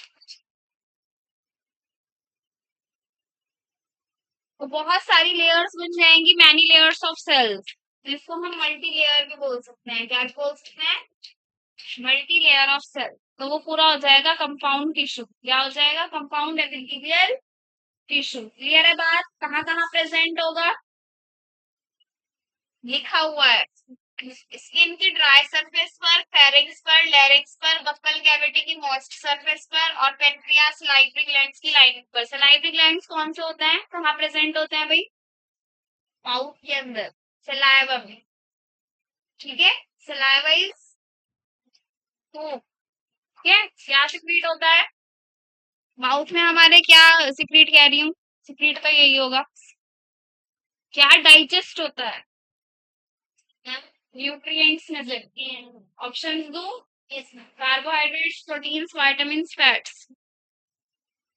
तो बहुत सारी लेयर्स बन जाएंगी, मैनी लेयर्स ऑफ सेल्स। इसको हम मल्टी लेयर भी बोल सकते हैं, क्या बोल सकते हैं, मल्टी लेयर ऑफ सेल। तो वो पूरा हो जाएगा कंपाउंड टिश्यू, क्या हो जाएगा, कंपाउंड एपिथेलियल टिश्यू। क्लियर है बात, कहाँ कहाँ प्रेजेंट होगा, लिखा हुआ है। स्किन की ड्राई सरफेस पर, फेरिंग्स पर, लेरिंग्स पर, बक्कल कैविटी की मॉइस्ट सरफेस पर, और पेनक्रियास सलाइवरी ग्लैंड्स की लाइनिंग पर। सलाइवरी ग्लैंड्स कौन से होते हैं, कहाँ प्रेजेंट होते हैं भाई, माउथ के अंदर, सलाइवा में। ठीक है, सलाइवा इज फूड। ठीक है, क्या सिक्रीट होता है माउथ में हमारे, क्या सिक्रीट कह रही हूँ, सिक्रीट तो यही होगा, क्या डाइजेस्ट होता है, न्यूट्रिएंट्स नजर। ऑप्शंस दो, carbohydrates, proteins, vitamins, fats.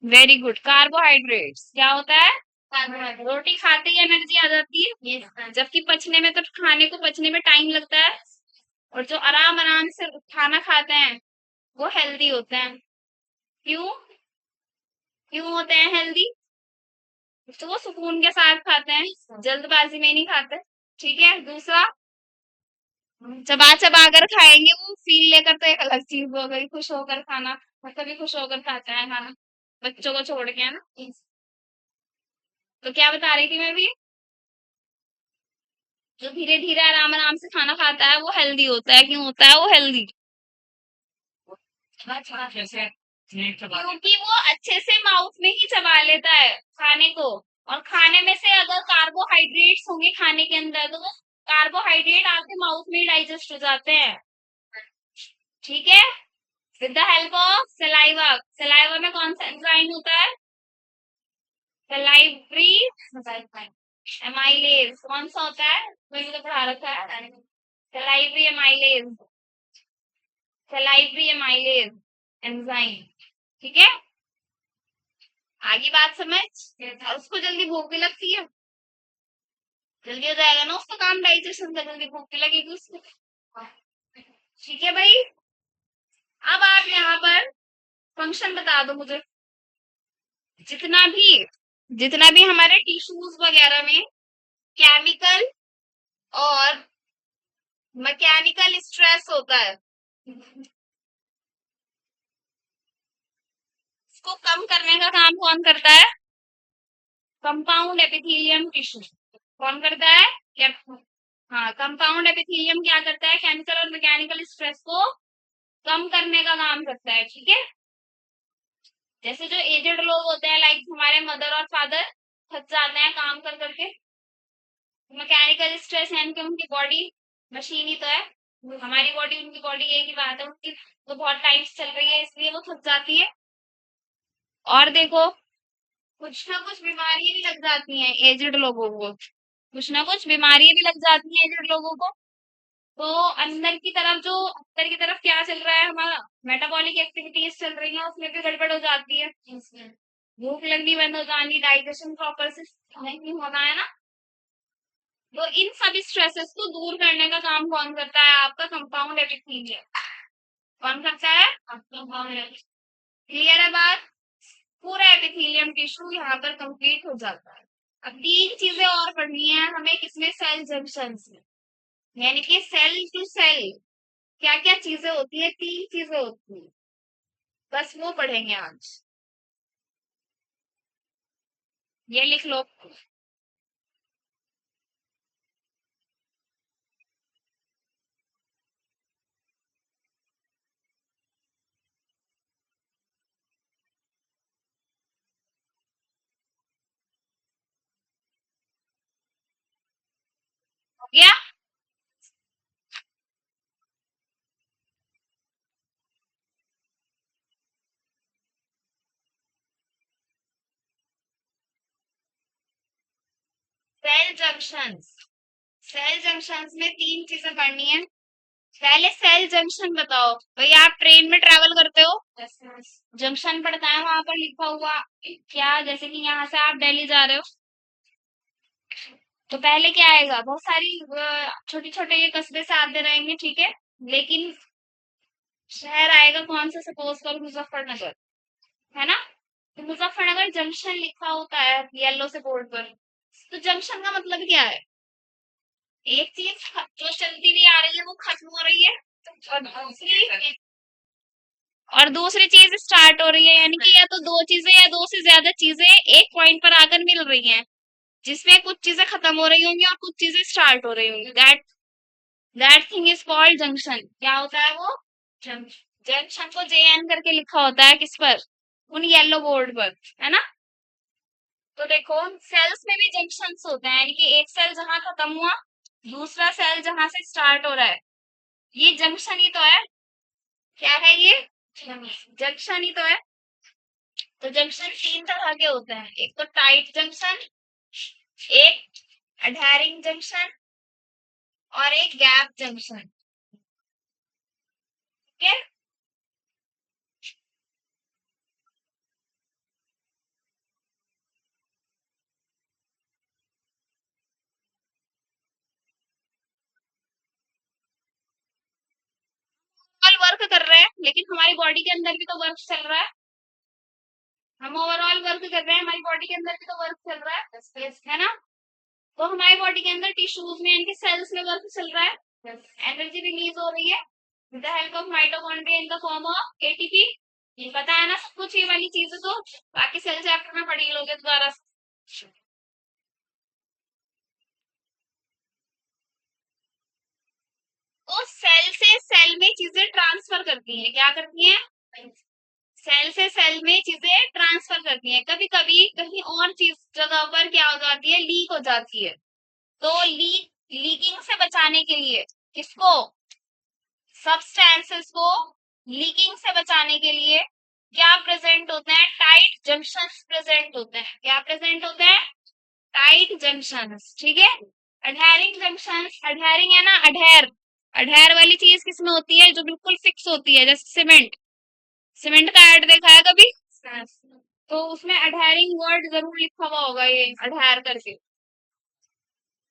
Very good, carbohydrates क्या होता है, कार्बोहाइड्रेट। रोटी खाते ही एनर्जी आ जाती है, yes, जबकि पचने में, तो खाने को पचने में टाइम लगता है। और जो आराम आराम से खाना खाते हैं वो हेल्दी होते हैं। क्यों, क्यों होते हैं हेल्दी, तो वो सुकून के साथ खाते हैं, जल्दबाजी में नहीं खाते। ठीक है, दूसरा, चबा चबा कर खाएंगे, वो फील लेकर, तो एक अलग चीज हो गई, खुश होकर खाना, मतलब भी खुश होकर खाते हैं खाना, बच्चों को छोड़ के, है ना। तो क्या बता रही थी मैं भी, जो धीरे धीरे आराम आराम से खाना खाता है वो हेल्दी होता है, क्यों होता है वो हेल्दी, क्योंकि वो अच्छे से माउथ में ही चबा लेता है खाने को। और खाने में से अगर कार्बोहाइड्रेट्स होंगे खाने के अंदर, तो वो कार्बोहाइड्रेट आपके माउथ में ही डाइजेस्ट हो जाते हैं। ठीक है, with the help of saliva. Saliva में कौन सा एंजाइम होता है, सलाइवरी एमाइलेज। कौन सा होता है, मैंने तो पढ़ा रखा है, salivary amylase, salivary amylase enzyme. ठीक है, आगे बात समझ। और उसको जल्दी भूख भी लगती है, जल्दी हो जाएगा ना उसका काम डाइजेशन का, जल्दी भूख भी लगेगी उसको। ठीक है भाई, अब आप यहाँ पर फंक्शन बता दो मुझे, जितना भी, जितना भी हमारे टिश्यूज वगैरह में केमिकल और मैकेनिकल स्ट्रेस होता है, इसको कम करने का काम कौन करता है, कंपाउंड एपिथेलियम टिश्यू। कौन करता है, क्या, हाँ, कंपाउंड एपिथेलियम क्या करता है, केमिकल और मैकेनिकल स्ट्रेस को कम करने का काम करता है। ठीक है, जैसे जो एजेड लोग होते हैं, लाइक हमारे मदर और फादर, थक जाते हैं काम कर करके, मैकेनिकल स्ट्रेस है कि उनकी बॉडी मशीन ही तो है, हमारी बॉडी उनकी बॉडी एक ही बात है, उनकी तो बहुत टाइम से चल रही है, इसलिए वो थक जाती है। और देखो, कुछ ना कुछ बीमारियां भी लग जाती हैं एजेड लोगों को, कुछ ना कुछ बीमारियां भी लग जाती हैं एजेड लोगों को। तो अंदर की तरफ, जो अंदर की तरफ क्या चल रहा है, हमारा मेटाबॉलिक एक्टिविटीज चल रही है, उसमें भी गड़बड़ हो जाती है, भूख लगनी बंद हो जानी, डाइजेशन प्रॉपर से नहीं होना, है ना। तो इन सभी स्ट्रेसेस को दूर करने का काम कौन करता है, आपका कंपाउंड एपिथेलियम। कौन करता है, कंपाउंड। क्लियर है बात, पूरा एपिथेलियम टिश्यू यहाँ पर कंप्लीट हो जाता है। अब तीन चीजें और पढ़नी है हमें किसमें, सेल जंक्शन में, यानी कि सेल टू सेल क्या क्या चीजें होती है, तीन चीजें होती है, बस वो पढ़ेंगे आज। ये लिख लो, गया। सेल जंक्शन, सेल जंक्शन में तीन चीजें पढ़नी है। पहले सेल जंक्शन बताओ भाई, आप ट्रेन में ट्रेवल करते हो, जंक्शन पड़ता है वहां पर लिखा हुआ क्या, जैसे कि यहाँ से आप दिल्ली जा रहे हो, तो पहले क्या आएगा, बहुत सारी छोटे छोटे ये कस्बे से आते रहेंगे, ठीक है, लेकिन शहर आएगा कौन सा, सपोज करो मुजफ्फरनगर, है ना, तो मुजफ्फरनगर जंक्शन लिखा होता है येलो से बोर्ड पर। तो जंक्शन का मतलब क्या है, एक चीज जो चलती हुई आ रही है वो खत्म हो रही है, और दूसरी चीज स्टार्ट हो रही है, यानी कि या तो दो चीजें या दो से ज्यादा चीजें एक पॉइंट पर आकर मिल रही हैं, जिसमें कुछ चीजें खत्म हो रही होंगी और कुछ चीजें स्टार्ट हो रही होंगी, that thing is called junction. क्या होता है वो, जंक्शन को JN करके लिखा होता है किस पर, उन येलो बोर्ड पर, है ना। तो देखो सेल्स में भी जंक्शंस होते हैं, यानी कि एक सेल जहां खत्म हुआ, दूसरा सेल जहां से स्टार्ट हो रहा है, ये जंक्शन ही तो है। क्या है ये, जंक्शन ही तो है। तो जंक्शन तीन तरह के होते हैं, एक तो टाइट जंक्शन, एक अडहेरिंग जंक्शन, और एक गैप जंक्शन, ठीक है। ऑल वर्क कर रहे हैं, लेकिन हमारी बॉडी के अंदर भी तो वर्क चल रहा है, हम ओवरऑल वर्क कर रहे हैं, हमारी बॉडी के अंदर भी तो वर्क चल रहा है ना। तो हमारी बॉडी के अंदर टिश्यूज में, इनके सेल्स में वर्क चल रहा है, एनर्जी रिलीज हो रही है with the help of mitochondria in the form of ATP। ये पता है ना सब कुछ, ये वाली चीजें तो बाकी सेल चैप्टर में पढ़ी लोगे दोबारा से। तो सेल से सेल में चीजें ट्रांसफर करती हैं, क्या करती हैं, सेल से सेल में चीजें ट्रांसफर करती हैं। कभी कभी कहीं और चीज जगह पर क्या हो जाती है, लीक हो जाती है, तो लीकिंग से बचाने के लिए किसको, सब्सटेंसेस को लीकिंग से बचाने के लिए क्या प्रेजेंट होते हैं, टाइट जंक्शंस प्रेजेंट होते हैं। क्या प्रेजेंट होते हैं, टाइट जंक्शंस, ठीक है। अडहेरिंग जंक्शंस, अडहेरिंग है ना, अडहेर, अडहेर वाली चीज किसमें होती है, जो बिल्कुल फिक्स होती है, जैसे सीमेंट, सीमेंट का ऐड देखा है कभी, तो उसमें अडहेरिंग वर्ड जरूर लिखा हुआ होगा, ये अडहेर करके।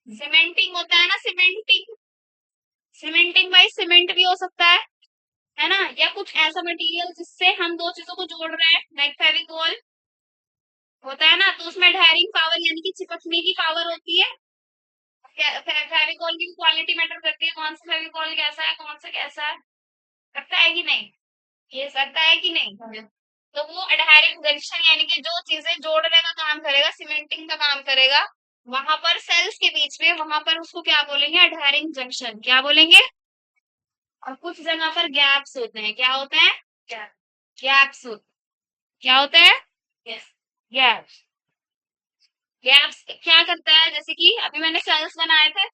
सीमेंटिंग होता है ना, सीमेंटिंग, सीमेंटिंग बाई सीमेंट भी हो सकता है ना, या कुछ ऐसा मटेरियल जिससे हम दो चीजों को जोड़ रहे हैं, लाइक फेविकोल होता है ना, तो उसमें एडहेरिंग पावर यानी कि चिपकने की पावर होती है। फेविकोल की क्वालिटी मैटर करती है, कौन सा फेविकोल कैसा है, कौन सा कैसा है, करता है कि नहीं, ये करता है कि नहीं। तो वो एडहेरिंग जंक्शन यानी कि जो चीजें जोड़ने का काम करेगा, सीमेंटिंग का काम करेगा, वहां पर सेल्स के बीच में, वहां पर उसको क्या बोलेंगे, एडहेरिंग जंक्शन, क्या बोलेंगे। और कुछ जगह पर गैप्स होते हैं, क्या होते हैं, गैप्स होते, क्या होते हैं, गैप्स। गैप्स क्या करता है, जैसे कि अभी मैंने सेल्स बनाए थे,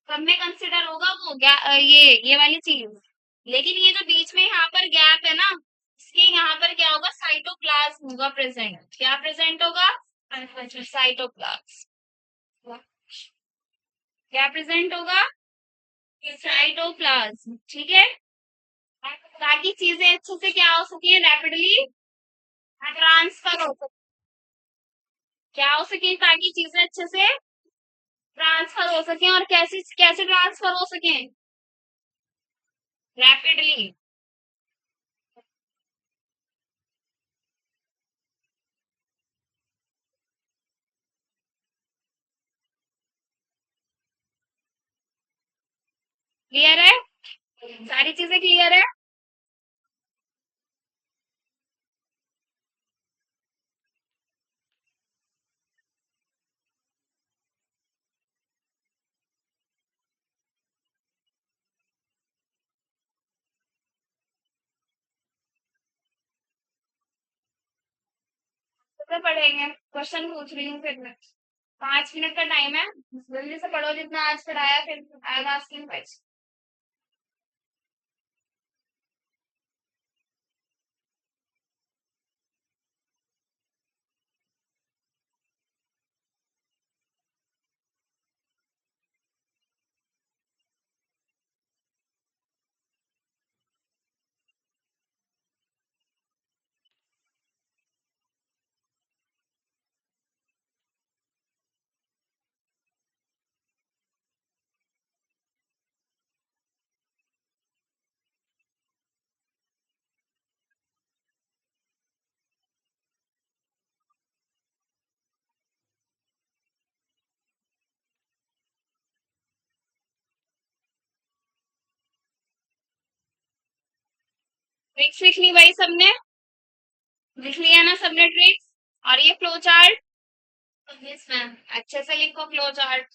सब में कंसिडर होगा वो ये वाली चीज, लेकिन ये जो बीच में यहाँ पर गैप है ना, इसके यहाँ पर क्या होगा, साइटोप्लाज्म होगा प्रेजेंट, क्या प्रेजेंट होगा, साइटोप्लाज्म, क्या प्रेजेंट होगा, साइटोप्लाज्म, ठीक है, ताकि चीजें अच्छे से क्या हो सके, रैपिडली ट्रांसफर हो सके, क्या हो सके, ताकि चीजें अच्छे से ट्रांसफर हो सके, और कैसे कैसे ट्रांसफर हो सके, रैपिडली। क्लियर है, सारी चीजें क्लियर है। तो पढ़ेंगे, क्वेश्चन पूछ रही हूँ फिर मैं, 5 मिनट का टाइम है, जल्दी से पढ़ो जितना आज पढ़ाया, फिर I am asking question. Tricks लिख ली भाई सबने? लिख लिया ना सबने ट्रिक्स? और ये फ्लो चार्ट? यस मैम, अच्छे से लिखो फ्लो चार्ट।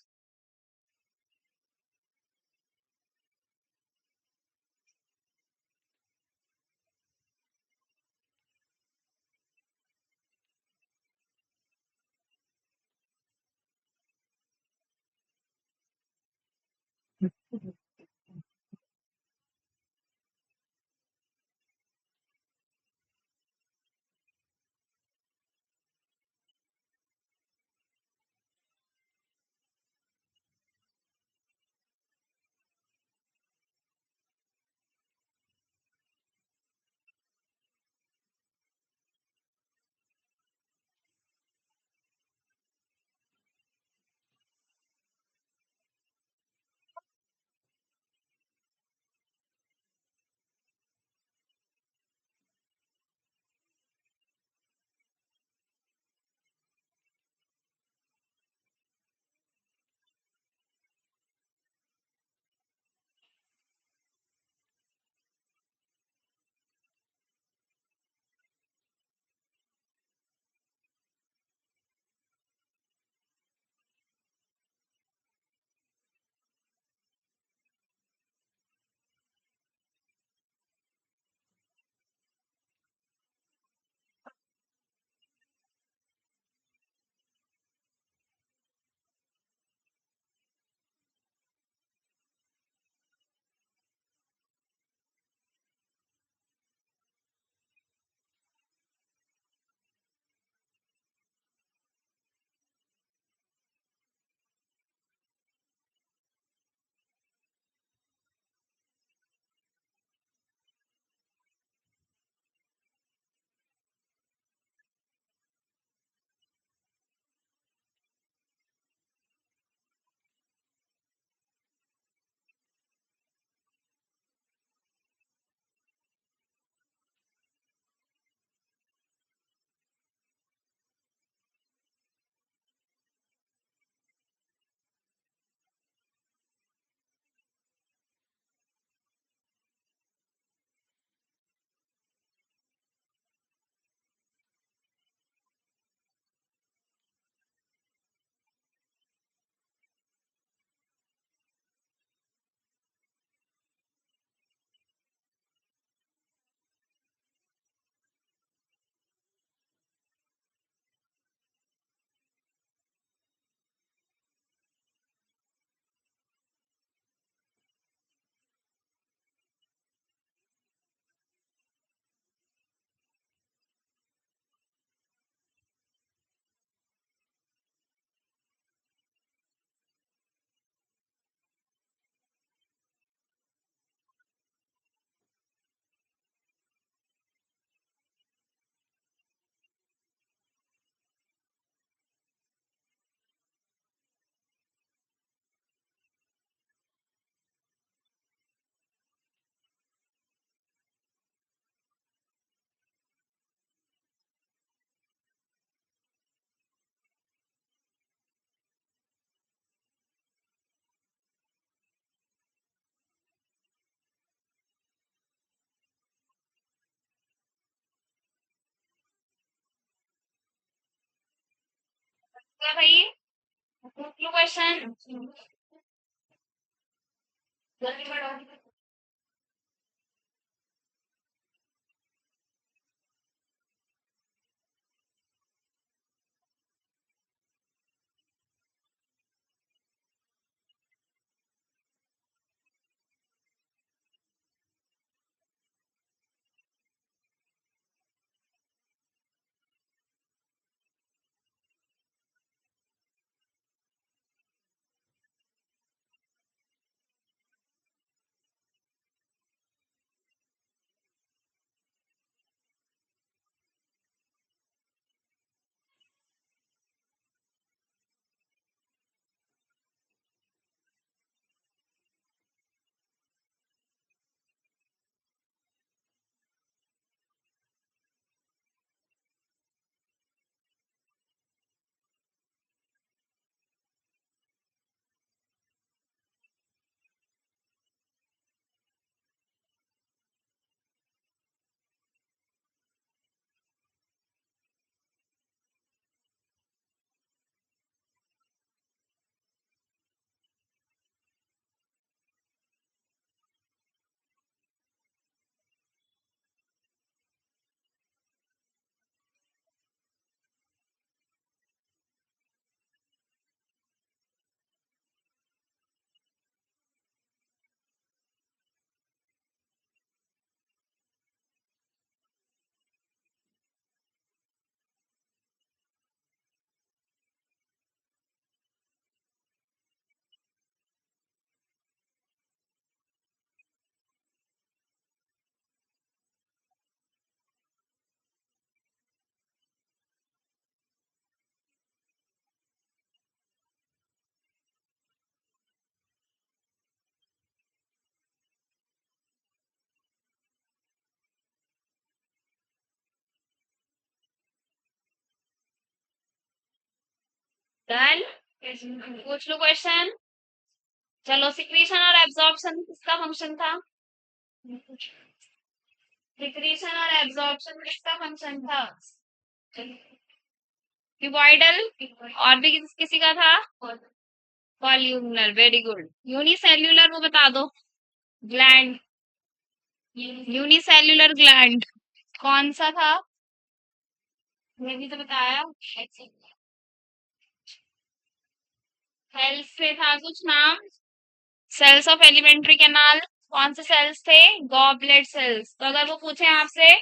क्या भाई? क्वेश्चन जल्दी पढ़ो। डन। पूछ लो क्वेश्चन। चलो, सिक्रीशन और एब्जॉर्प्शन किसका फंक्शन था? सिक्रीशन और एब्जॉर्प्शन किसका फंक्शन था? क्यूबॉइडल। और भी किसी का था? Columnar, very good. यूनिसेल्यूलर वो बता दो। ग्लैंड। यूनिसेल्यूलर ग्लैंड कौन सा था? ये भी तो बताया। सेल्स से था कुछ नाम। Cells of elementary canal. कौन से सेल्स थे? Goblet cells. तो अगर वो पूछे आपसे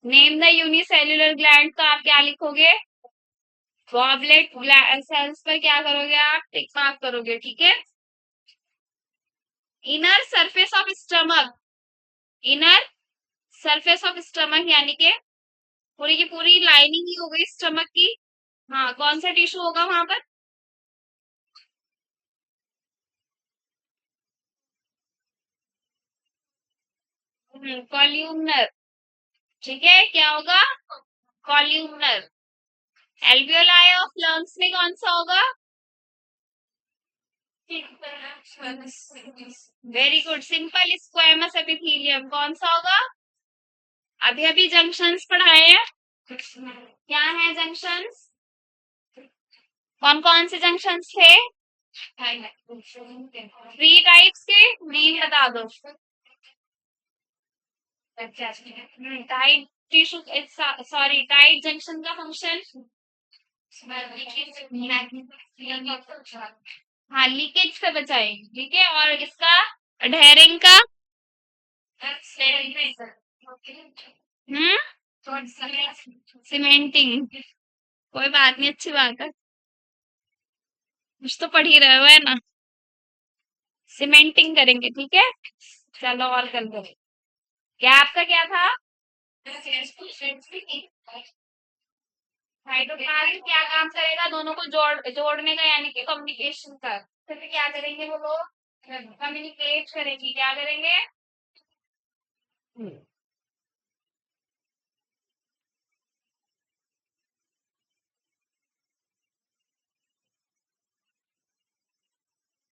नेम द यूनिसेल्यूलर ग्लैंड, तो आप क्या लिखोगे? गॉबलेट सेल्स पर क्या करोगे? आप टिक मार्क करोगे, ठीक है। Inner surface of stomach. Inner surface of stomach यानी कि पूरी की पूरी लाइनिंग ही हो गई स्टमक की। हाँ, कौन सा टिश्यू होगा वहां पर? कॉल्यूमनर। ठीक है, क्या होगा? कॉल्यूमनर। एल्वियोलाई ऑफ लंग्स में कौन सा होगा? Very good. Simple squamous epithelium कौन सा होगा? अभी अभी जंक्शंस पढ़ाए हैं। क्या है जंक्शंस? कौन कौन से जंक्शंस थे? थ्री टाइप्स के नेम बता दो। Tight tissue, sorry, tight junction का फंक्शन। हाँ, लीकेज से बचाएंगे, ठीक है। और इसका अडहेरिंग का? हम्म सीमेंटिंग। कोई बात नहीं, अच्छी बात है। कुछ तो पढ़ ही रहे हो, है ना। सीमेंटिंग करेंगे, ठीक है। चलो, और कर दो। गैप का क्या था? हाइड्रोक्साइड क्या काम करेगा? दोनों को जोड़ने का, यानी कि कम्युनिकेशन का। फिर क्या करेंगे वो लोग? कम्युनिकेट करेंगे, क्या करेंगे?